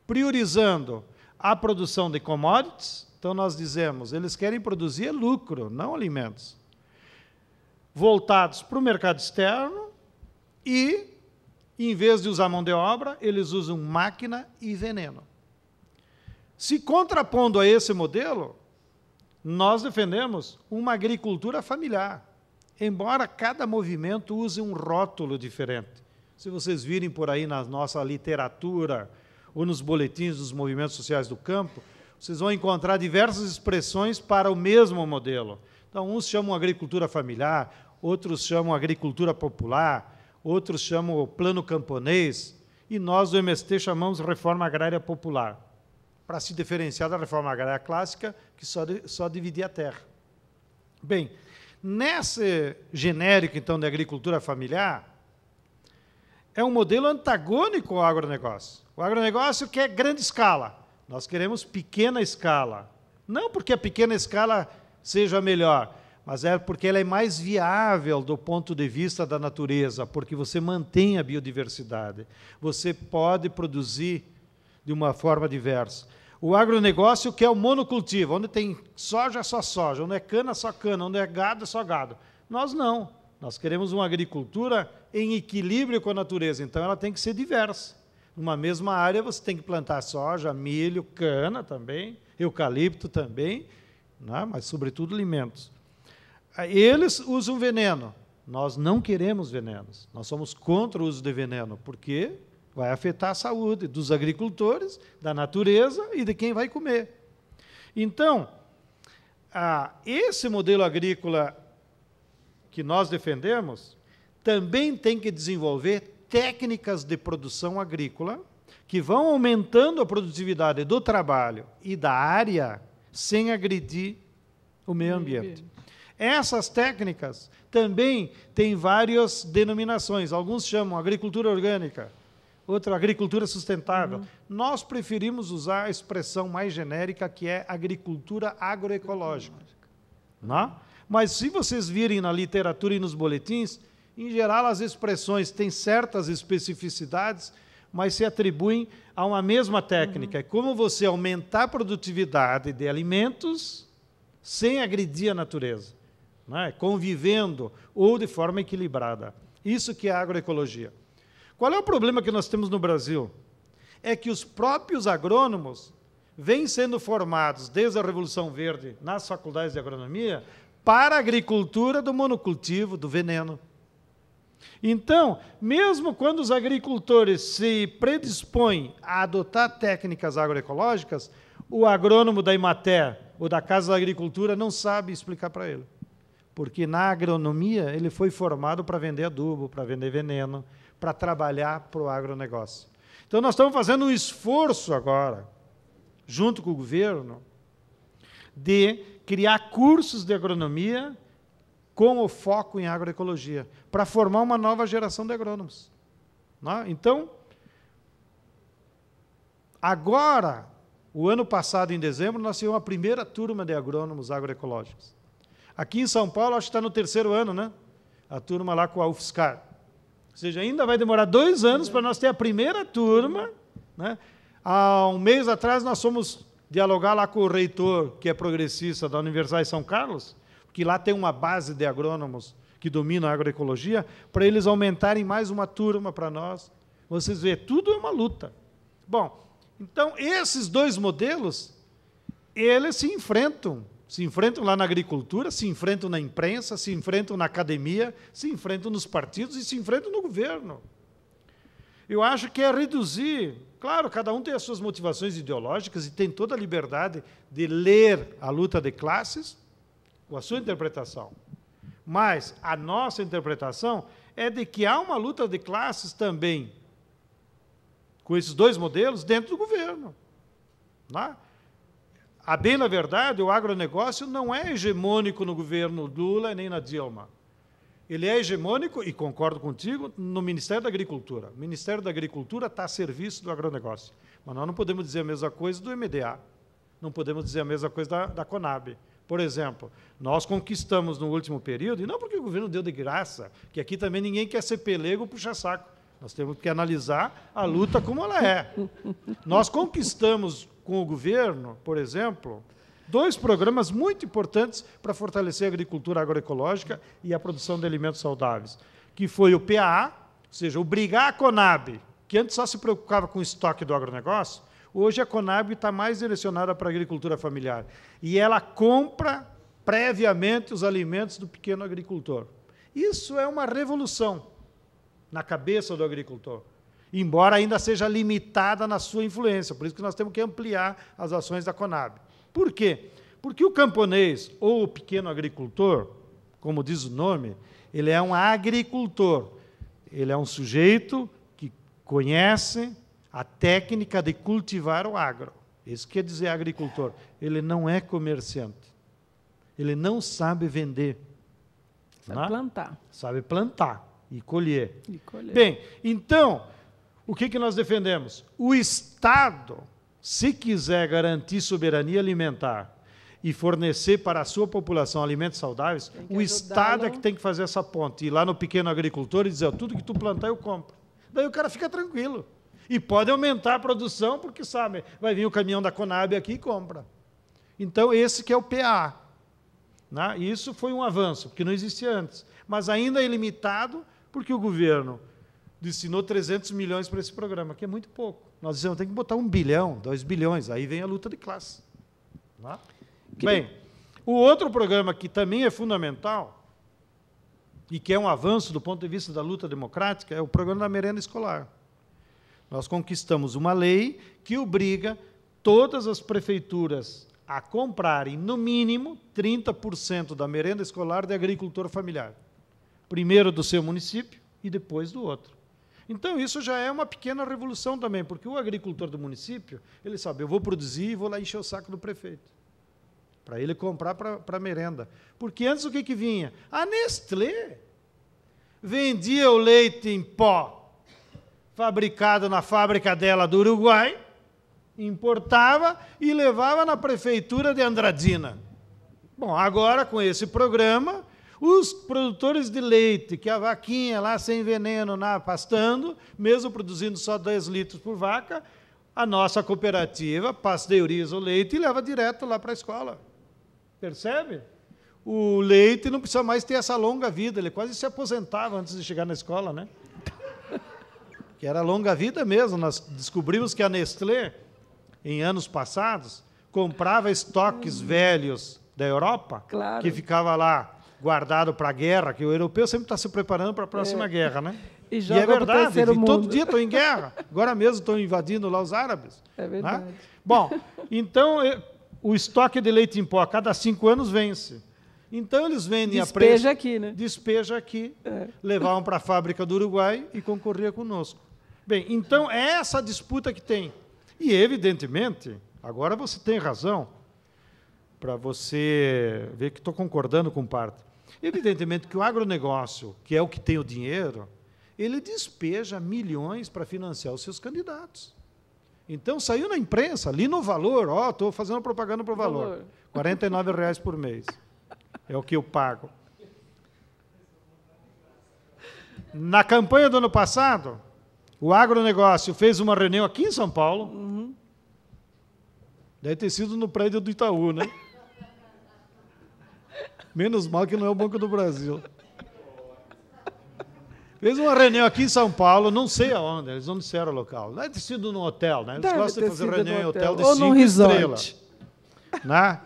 Speaker 2: priorizando a produção de commodities. Então, nós dizemos, eles querem produzir lucro, não alimentos, voltados para o mercado externo e, em vez de usar mão de obra, eles usam máquina e veneno. Se contrapondo a esse modelo, nós defendemos uma agricultura familiar, embora cada movimento use um rótulo diferente. Se vocês virem por aí na nossa literatura ou nos boletins dos movimentos sociais do campo, vocês vão encontrar diversas expressões para o mesmo modelo. Então, uns chamam agricultura familiar, outros chamam agricultura popular, outros chamam plano camponês, e nós do MST chamamos reforma agrária popular, para se diferenciar da reforma agrária clássica, que só dividia a terra. Bem, nesse genérico, então, de agricultura familiar, é um modelo antagônico ao agronegócio. O agronegócio quer grande escala, nós queremos pequena escala. Não porque a pequena escala seja melhor, mas é porque ela é mais viável do ponto de vista da natureza, porque você mantém a biodiversidade, você pode produzir de uma forma diversa. O agronegócio que é o monocultivo, onde tem soja, só soja, onde é cana, só cana, onde é gado, só gado. Nós não. Nós queremos uma agricultura em equilíbrio com a natureza, então ela tem que ser diversa. Numa mesma área você tem que plantar soja, milho, cana também, eucalipto também, né? Mas sobretudo alimentos. Eles usam veneno. Nós não queremos venenos. Nós somos contra o uso de veneno, porque vai afetar a saúde dos agricultores, da natureza e de quem vai comer. Então, esse modelo agrícola que nós defendemos também tem que desenvolver técnicas de produção agrícola que vão aumentando a produtividade do trabalho e da área sem agredir o meio ambiente. Essas técnicas também têm várias denominações. Alguns chamam agricultura orgânica, outra agricultura sustentável. Nós preferimos usar a expressão mais genérica, que é agricultura agroecológica. Não? Mas se vocês virem na literatura e nos boletins, em geral as expressões têm certas especificidades, mas se atribuem a uma mesma técnica. É como você aumentar a produtividade de alimentos sem agredir a natureza, né? Convivendo ou de forma equilibrada. Isso que é a agroecologia. Qual é o problema que nós temos no Brasil? É que os próprios agrônomos vêm sendo formados desde a Revolução Verde nas faculdades de agronomia para a agricultura do monocultivo, do veneno. Então, mesmo quando os agricultores se predispõem a adotar técnicas agroecológicas, o agrônomo da Imater ou da Casa da Agricultura não sabe explicar para ele. Porque na agronomia ele foi formado para vender adubo, para vender veneno, para trabalhar para o agronegócio. Então, nós estamos fazendo um esforço agora, junto com o governo, de criar cursos de agronomia com o foco em agroecologia, para formar uma nova geração de agrônomos. Não? Então, agora, o ano passado, em dezembro, nós tivemos a primeira turma de agrônomos agroecológicos. Aqui em São Paulo, acho que está no 3º ano, né? A turma lá com a UFSCar. Ou seja, ainda vai demorar 2 anos para nós ter a primeira turma, né? Há um mês atrás, nós fomos dialogar lá com o reitor, que é progressista, da Universidade de São Carlos, que lá tem uma base de agrônomos que dominam a agroecologia, para eles aumentarem mais uma turma para nós. Vocês veem, tudo é uma luta. Bom, então, esses dois modelos, eles se enfrentam lá na agricultura, se enfrentam na imprensa, se enfrentam na academia, se enfrentam nos partidos e se enfrentam no governo. Eu acho que é reduzir... Claro, cada um tem as suas motivações ideológicas e tem toda a liberdade de ler a luta de classes com a sua interpretação. Mas a nossa interpretação é de que há uma luta de classes também com esses dois modelos dentro do governo. Não? A bem na verdade, o agronegócio não é hegemônico no governo Lula nem na Dilma. Ele é hegemônico, e concordo contigo, no Ministério da Agricultura. O Ministério da Agricultura está a serviço do agronegócio. Mas nós não podemos dizer a mesma coisa do MDA. Não podemos dizer a mesma coisa da Conab. Por exemplo, nós conquistamos no último período, e não porque o governo deu de graça, que aqui também ninguém quer ser pelego ou puxa-saco. Nós temos que analisar a luta como ela é. Nós conquistamos com o governo, por exemplo, 2 programas muito importantes para fortalecer a agricultura agroecológica e a produção de alimentos saudáveis, que foi o PAA, ou seja, obrigar a Conab, que antes só se preocupava com o estoque do agronegócio, hoje a Conab está mais direcionada para a agricultura familiar. E ela compra previamente os alimentos do pequeno agricultor. Isso é uma revolução na cabeça do agricultor, embora ainda seja limitada na sua influência. Por isso que nós temos que ampliar as ações da Conab. Por quê? Porque o camponês, ou o pequeno agricultor, como diz o nome, ele é um agricultor. Ele é um sujeito que conhece a técnica de cultivar o agro. Isso quer dizer agricultor. Ele não é comerciante. Ele não sabe vender.
Speaker 1: Sabe plantar.
Speaker 2: Sabe plantar e colher.
Speaker 1: E colher.
Speaker 2: Bem, então, o que nós defendemos? O Estado, se quiser garantir soberania alimentar e fornecer para a sua população alimentos saudáveis, o Estado é que tem que fazer essa ponte. Ir lá no pequeno agricultor e dizer, tudo que tu plantar eu compro. Daí o cara fica tranquilo. E pode aumentar a produção, porque, sabe, vai vir o caminhão da Conab aqui e compra. Então, esse que é o PA. Né? E isso foi um avanço, porque não existia antes. Mas ainda é limitado, porque o governo destinou 300 milhões para esse programa, que é muito pouco. Nós dizemos, tem que botar 1 bilhão, 2 bilhões, aí vem a luta de classe. Né? Bem, o outro programa que também é fundamental, e que é um avanço do ponto de vista da luta democrática, é o programa da merenda escolar. Nós conquistamos uma lei que obriga todas as prefeituras a comprarem, no mínimo, 30% da merenda escolar de agricultor familiar. Primeiro do seu município e depois do outro. Então, isso já é uma pequena revolução também, porque o agricultor do município, ele sabe, eu vou produzir e vou lá encher o saco do prefeito, para ele comprar para a merenda. Porque antes o que vinha? A Nestlé vendia o leite em pó, fabricado na fábrica dela do Uruguai, importava e levava na prefeitura de Andradina. Bom, agora, com esse programa, os produtores de leite, que a vaquinha lá sem veneno, pastando, mesmo produzindo só 10 litros por vaca, a nossa cooperativa pasteuriza o leite e leva direto lá para a escola. Percebe? O leite não precisa mais ter essa longa vida, ele quase se aposentava antes de chegar na escola, né? Que era longa vida mesmo. Nós descobrimos que a Nestlé, em anos passados, comprava estoques velhos da Europa, que ficava lá guardado para a guerra, que o europeu sempre está se preparando para a próxima guerra, né? E é verdade, todo dia estão em guerra. Agora mesmo estão invadindo lá os árabes. É verdade. Né? Bom, então, o estoque de leite em pó a cada 5 anos vence. Então, eles vendem a preço...
Speaker 1: Despeja aqui, né?
Speaker 2: Despeja aqui, levavam para a fábrica do Uruguai e concorria conosco. Bem, então, é essa disputa que tem. E, evidentemente, agora você tem razão, para você ver que estou concordando com parte. Evidentemente que o agronegócio, que é o que tem o dinheiro, ele despeja milhões para financiar os seus candidatos. Então, saiu na imprensa, ali no Valor, estou fazendo propaganda para o Valor, R$ 49,00 por mês. É o que eu pago. Na campanha do ano passado, o agronegócio fez uma reunião aqui em São Paulo. Deve ter sido no prédio do Itaú, né? Menos mal que não é o Banco do Brasil. Fez uma reunião aqui em São Paulo, não sei aonde, eles não disseram o local. Deve ter sido no hotel, né? Eles gostam de fazer reunião em hotel de 5 estrelas. Né?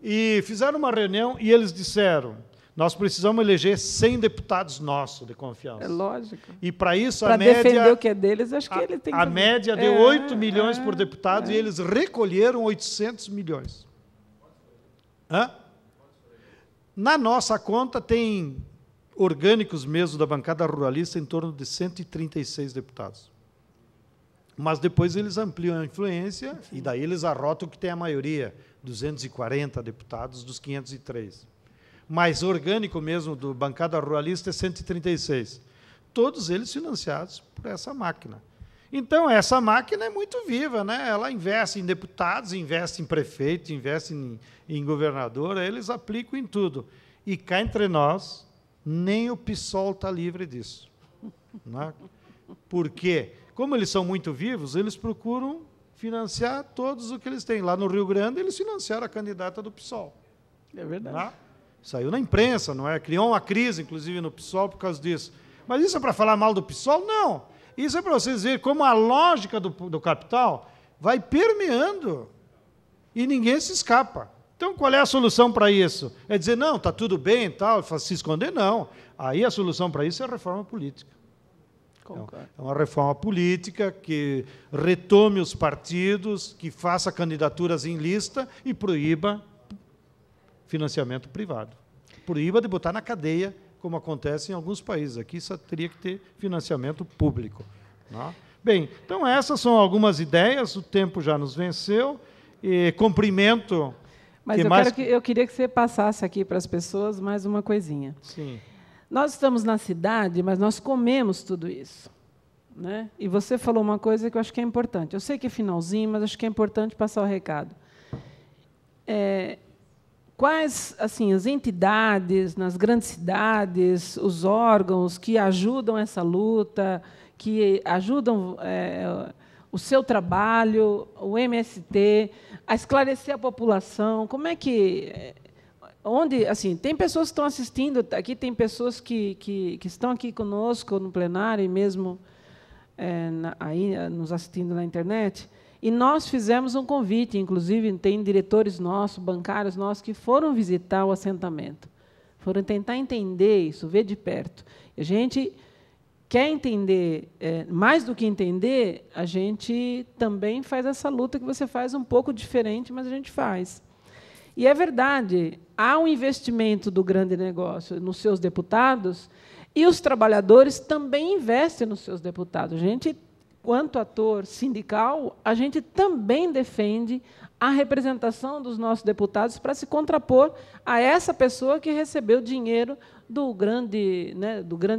Speaker 2: E fizeram uma reunião e eles disseram, nós precisamos eleger 100 deputados nossos de confiança. É lógico. E para isso a média... Para defender
Speaker 1: o que é deles, acho que ele tem que...
Speaker 2: A média deu 8 milhões por deputado e eles recolheram 800 milhões. Hã? Na nossa conta tem orgânicos mesmo da bancada ruralista em torno de 136 deputados. Mas depois eles ampliam a influência e daí eles arrotam que tem a maioria, 240 deputados dos 503. Mas orgânico mesmo do bancada ruralista é 136. Todos eles financiados por essa máquina. Então, essa máquina é muito viva, né? Ela investe em deputados, investe em prefeito, investe em governador, eles aplicam em tudo. E cá entre nós, nem o PSOL está livre disso. Né? Por quê? Como eles são muito vivos, eles procuram financiar todos o que eles têm. Lá no Rio Grande, eles financiaram a candidata do PSOL.
Speaker 1: É verdade.
Speaker 2: Né? Saiu na imprensa, não é? Criou uma crise, inclusive, no PSOL por causa disso. Mas isso é para falar mal do PSOL? Não. Isso é para vocês verem como a lógica do capital vai permeando e ninguém se escapa. Então, qual é a solução para isso? É dizer, não, está tudo bem e tal, se esconder? Não. Aí a solução para isso é a reforma política. É uma reforma política que retome os partidos, que faça candidaturas em lista e proíba financiamento privado. Proíba de botar na cadeia, como acontece em alguns países. Aqui só teria que ter financiamento público. Não? Bem, então essas são algumas ideias, o tempo já nos venceu, e cumprimento...
Speaker 1: Mas eu queria que você passasse aqui para as pessoas mais uma coisinha.
Speaker 2: Sim.
Speaker 1: Nós estamos na cidade, mas nós comemos tudo isso. Né? E você falou uma coisa que eu acho que é importante. Eu sei que é finalzinho, mas acho que é importante passar o recado. quais assim as entidades nas grandes cidades, os órgãos que ajudam essa luta, que ajudam o seu trabalho, o MST, a esclarecer a população. Como é que onde assim tem pessoas que estão assistindo aqui, tem pessoas que estão aqui conosco no plenário e mesmo aí nos assistindo na internet. E nós fizemos um convite, inclusive tem diretores nossos, bancários nossos, que foram visitar o assentamento, foram tentar entender isso, ver de perto. A gente quer entender, mais do que entender, a gente também faz essa luta que você faz um pouco diferente, mas a gente faz. E é verdade, há um investimento do grande negócio nos seus deputados, e os trabalhadores também investem nos seus deputados. A gente, quanto ator sindical, a gente também defende a representação dos nossos deputados para se contrapor a essa pessoa que recebeu dinheiro do grande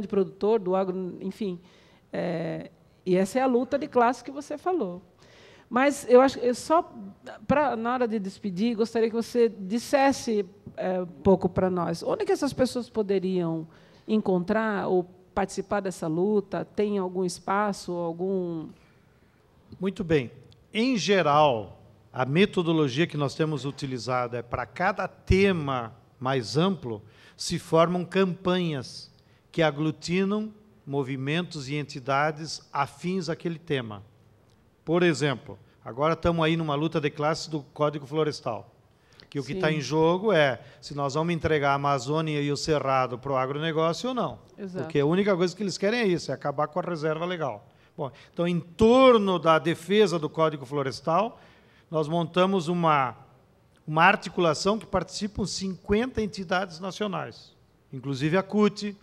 Speaker 1: produtor, do agro, enfim. E essa é a luta de classe que você falou. Mas eu acho só na hora de despedir, gostaria que você dissesse um pouco para nós onde que essas pessoas poderiam encontrar ou participar dessa luta? Tem algum espaço, algum...
Speaker 2: Muito bem. Em geral, a metodologia que nós temos utilizado é para cada tema mais amplo, se formam campanhas que aglutinam movimentos e entidades afins àquele tema. Por exemplo, agora estamos aí numa luta de classes do Código Florestal, que o que está em jogo é se nós vamos entregar a Amazônia e o Cerrado para o agronegócio ou não.
Speaker 1: Exato.
Speaker 2: Porque a única coisa que eles querem é isso, é acabar com a reserva legal. Bom, então, em torno da defesa do Código Florestal, nós montamos uma articulação que participam 50 entidades nacionais, inclusive a CUT,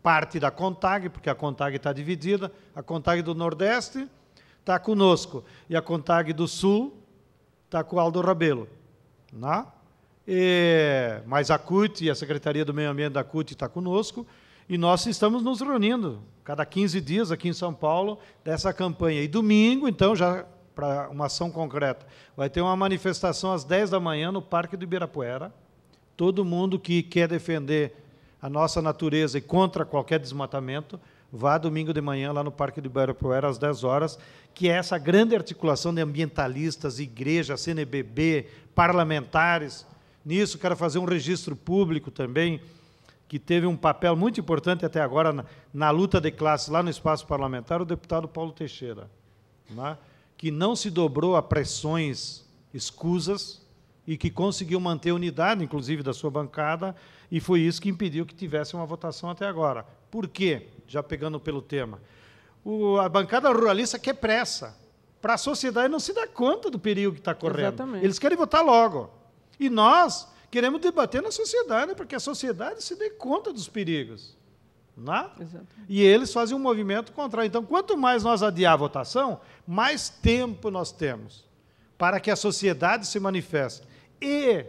Speaker 2: parte da CONTAG, porque a CONTAG está dividida, a CONTAG do Nordeste está conosco, e a CONTAG do Sul está com o Aldo Rabelo. Né? Mas a CUT e a Secretaria do Meio Ambiente da CUT está conosco, e nós estamos nos reunindo, cada 15 dias aqui em São Paulo, dessa campanha. E domingo, então, já para uma ação concreta, vai ter uma manifestação às 10 da manhã no Parque do Ibirapuera. Todo mundo que quer defender a nossa natureza e contra qualquer desmatamento, vá domingo de manhã lá no Parque do Ibirapuera, às 10 horas, que é essa grande articulação de ambientalistas, igreja, CNBB, parlamentares. Nisso, quero fazer um registro público também, que teve um papel muito importante até agora na luta de classe lá no espaço parlamentar, o deputado Paulo Teixeira, né, que não se dobrou a pressões escusas e que conseguiu manter a unidade, inclusive, da sua bancada, e foi isso que impediu que tivesse uma votação até agora. Por quê? Já pegando pelo tema. A bancada ruralista quer pressa. Para a sociedade não se dá conta do perigo que está correndo.
Speaker 1: Exatamente.
Speaker 2: Eles querem votar logo. E nós queremos debater na sociedade, para que a sociedade se dê conta dos perigos. Né? E eles fazem um movimento contrário. Então, quanto mais nós adiar a votação, mais tempo nós temos para que a sociedade se manifeste. E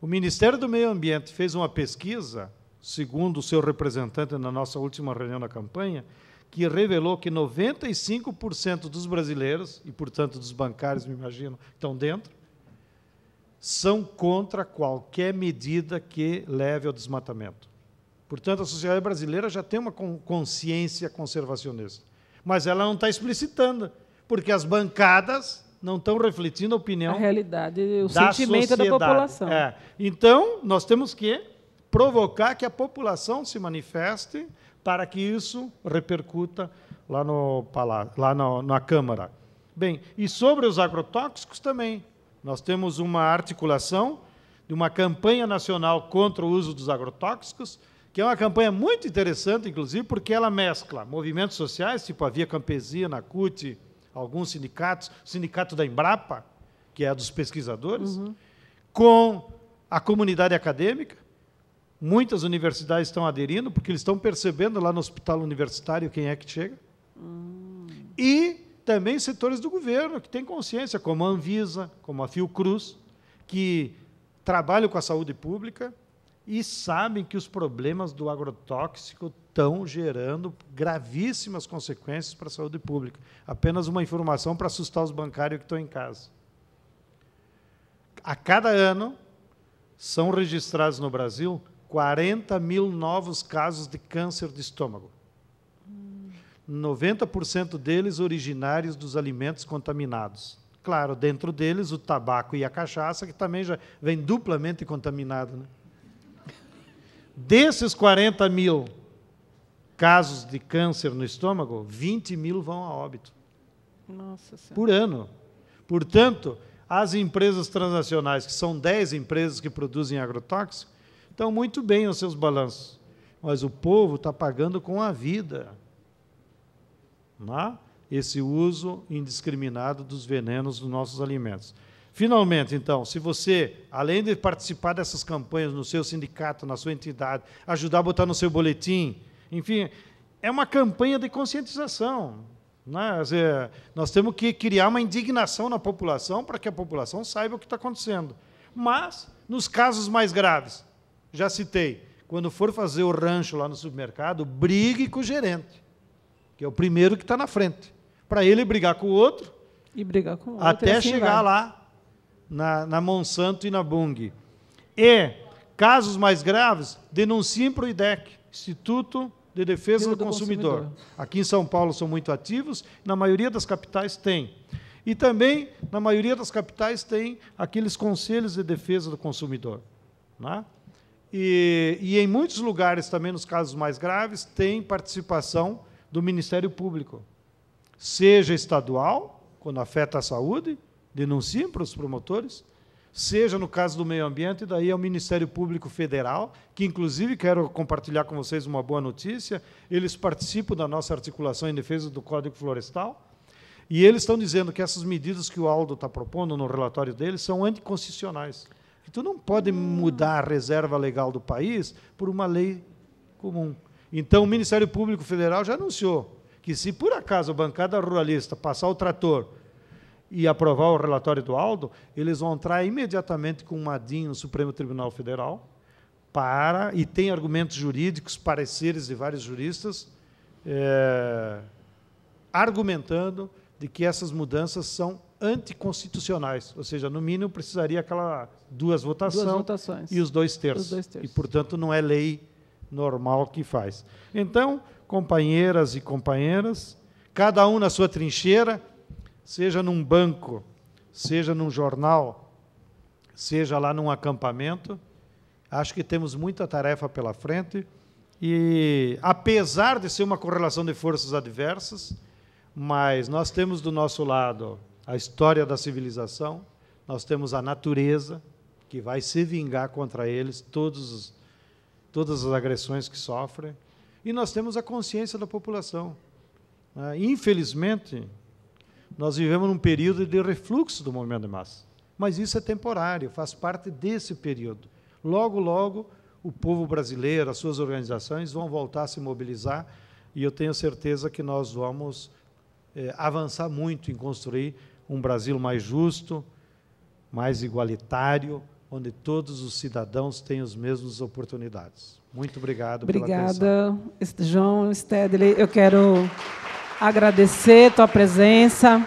Speaker 2: o Ministério do Meio Ambiente fez uma pesquisa, segundo o seu representante na nossa última reunião da campanha, que revelou que 95% dos brasileiros, e, portanto, dos bancários, me imagino, que estão dentro, são contra qualquer medida que leve ao desmatamento. Portanto, a sociedade brasileira já tem uma consciência conservacionista. Mas ela não está explicitando, porque as bancadas não estão refletindo a opinião,
Speaker 1: a realidade, o
Speaker 2: da
Speaker 1: sentimento
Speaker 2: sociedade.
Speaker 1: da população.
Speaker 2: Então, nós temos que provocar que a população se manifeste para que isso repercuta lá no palácio, lá na Câmara. Bem, e sobre os agrotóxicos também. Nós temos uma articulação de uma campanha nacional contra o uso dos agrotóxicos, que é uma campanha muito interessante, inclusive, porque ela mescla movimentos sociais, tipo a Via Campesina, a CUT, alguns sindicatos, o sindicato da Embrapa, que é dos pesquisadores, com a comunidade acadêmica. Muitas universidades estão aderindo, porque eles estão percebendo lá no hospital universitário quem é que chega. E também setores do governo, que têm consciência, como a Anvisa, como a Fiocruz, que trabalham com a saúde pública e sabem que os problemas do agrotóxico estão gerando gravíssimas consequências para a saúde pública. Apenas uma informação para assustar os bancários que estão em casa. A cada ano, são registrados no Brasil 40 mil novos casos de câncer de estômago. 90% deles originários dos alimentos contaminados. Claro, dentro deles o tabaco e a cachaça, que também já vem duplamente contaminado, né? Desses 40 mil casos de câncer no estômago, 20 mil vão a óbito.
Speaker 1: Nossa Senhora.
Speaker 2: Por ano. Portanto, as empresas transnacionais, que são 10 empresas que produzem agrotóxico, estão muito bem nos seus balanços. Mas o povo está pagando com a vida, né? Esse uso indiscriminado dos venenos dos nossos alimentos. Finalmente, então, se você, além de participar dessas campanhas no seu sindicato, na sua entidade, ajudar a botar no seu boletim, enfim, é uma campanha de conscientização, né? Nós temos que criar uma indignação na população para que a população saiba o que está acontecendo. Mas, nos casos mais graves, já citei, quando for fazer o rancho lá no supermercado, brigue com o gerente, que é o primeiro que está na frente, para ele brigar com o outro,
Speaker 1: E brigar com o outro,
Speaker 2: até
Speaker 1: assim
Speaker 2: chegar
Speaker 1: vai.
Speaker 2: lá na Monsanto e na Bunge. E, casos mais graves, denunciem para o IDEC, Instituto de Defesa do Consumidor. Aqui em São Paulo são muito ativos, na maioria das capitais tem. E também, na maioria das capitais, tem aqueles conselhos de defesa do consumidor, né? E em muitos lugares, também nos casos mais graves, tem participação do Ministério Público, seja estadual, quando afeta a saúde, denunciem para os promotores, seja no caso do meio ambiente, daí é o Ministério Público Federal, que inclusive quero compartilhar com vocês uma boa notícia, eles participam da nossa articulação em defesa do Código Florestal, e eles estão dizendo que essas medidas que o Aldo está propondo no relatório dele são anticonstitucionais. Que tu não pode mudar a reserva legal do país por uma lei comum. Então, o Ministério Público Federal já anunciou que, se por acaso a bancada ruralista passar o trator e aprovar o relatório do Aldo, eles vão entrar imediatamente com uma DIN no Supremo Tribunal Federal e tem argumentos jurídicos, pareceres de vários juristas, argumentando de que essas mudanças são anticonstitucionais, ou seja, no mínimo precisaria aquela duas votações e os 2 terços. E, portanto, não é lei normal que faz. Então, companheiras e companheiros, cada um na sua trincheira, seja num banco, seja num jornal, seja lá num acampamento, acho que temos muita tarefa pela frente e, apesar de ser uma correlação de forças adversas, mas nós temos do nosso lado a história da civilização, nós temos a natureza, que vai se vingar contra eles, todas as agressões que sofrem, e nós temos a consciência da população. Infelizmente, nós vivemos num período de refluxo do movimento de massa, mas isso é temporário, faz parte desse período. Logo, logo, o povo brasileiro, as suas organizações vão voltar a se mobilizar, e eu tenho certeza que nós vamos avançar muito em construir um Brasil mais justo, mais igualitário, onde todos os cidadãos têm as mesmas oportunidades. Muito obrigado pela atenção.
Speaker 1: Obrigada, João Stedley. Eu quero agradecer a tua presença.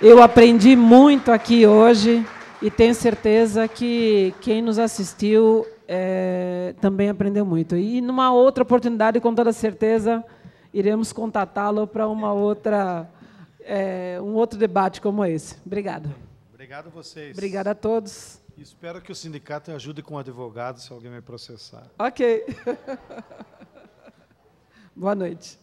Speaker 1: Eu aprendi muito aqui hoje e tenho certeza que quem nos assistiu também aprendeu muito. E, numa outra oportunidade, com toda certeza, iremos contatá-lo para uma outra... um outro debate como esse. Obrigada.
Speaker 2: Obrigado a vocês.
Speaker 1: Obrigada a todos.
Speaker 2: Espero que o sindicato ajude com o advogado se alguém me processar.
Speaker 1: Ok. Boa noite.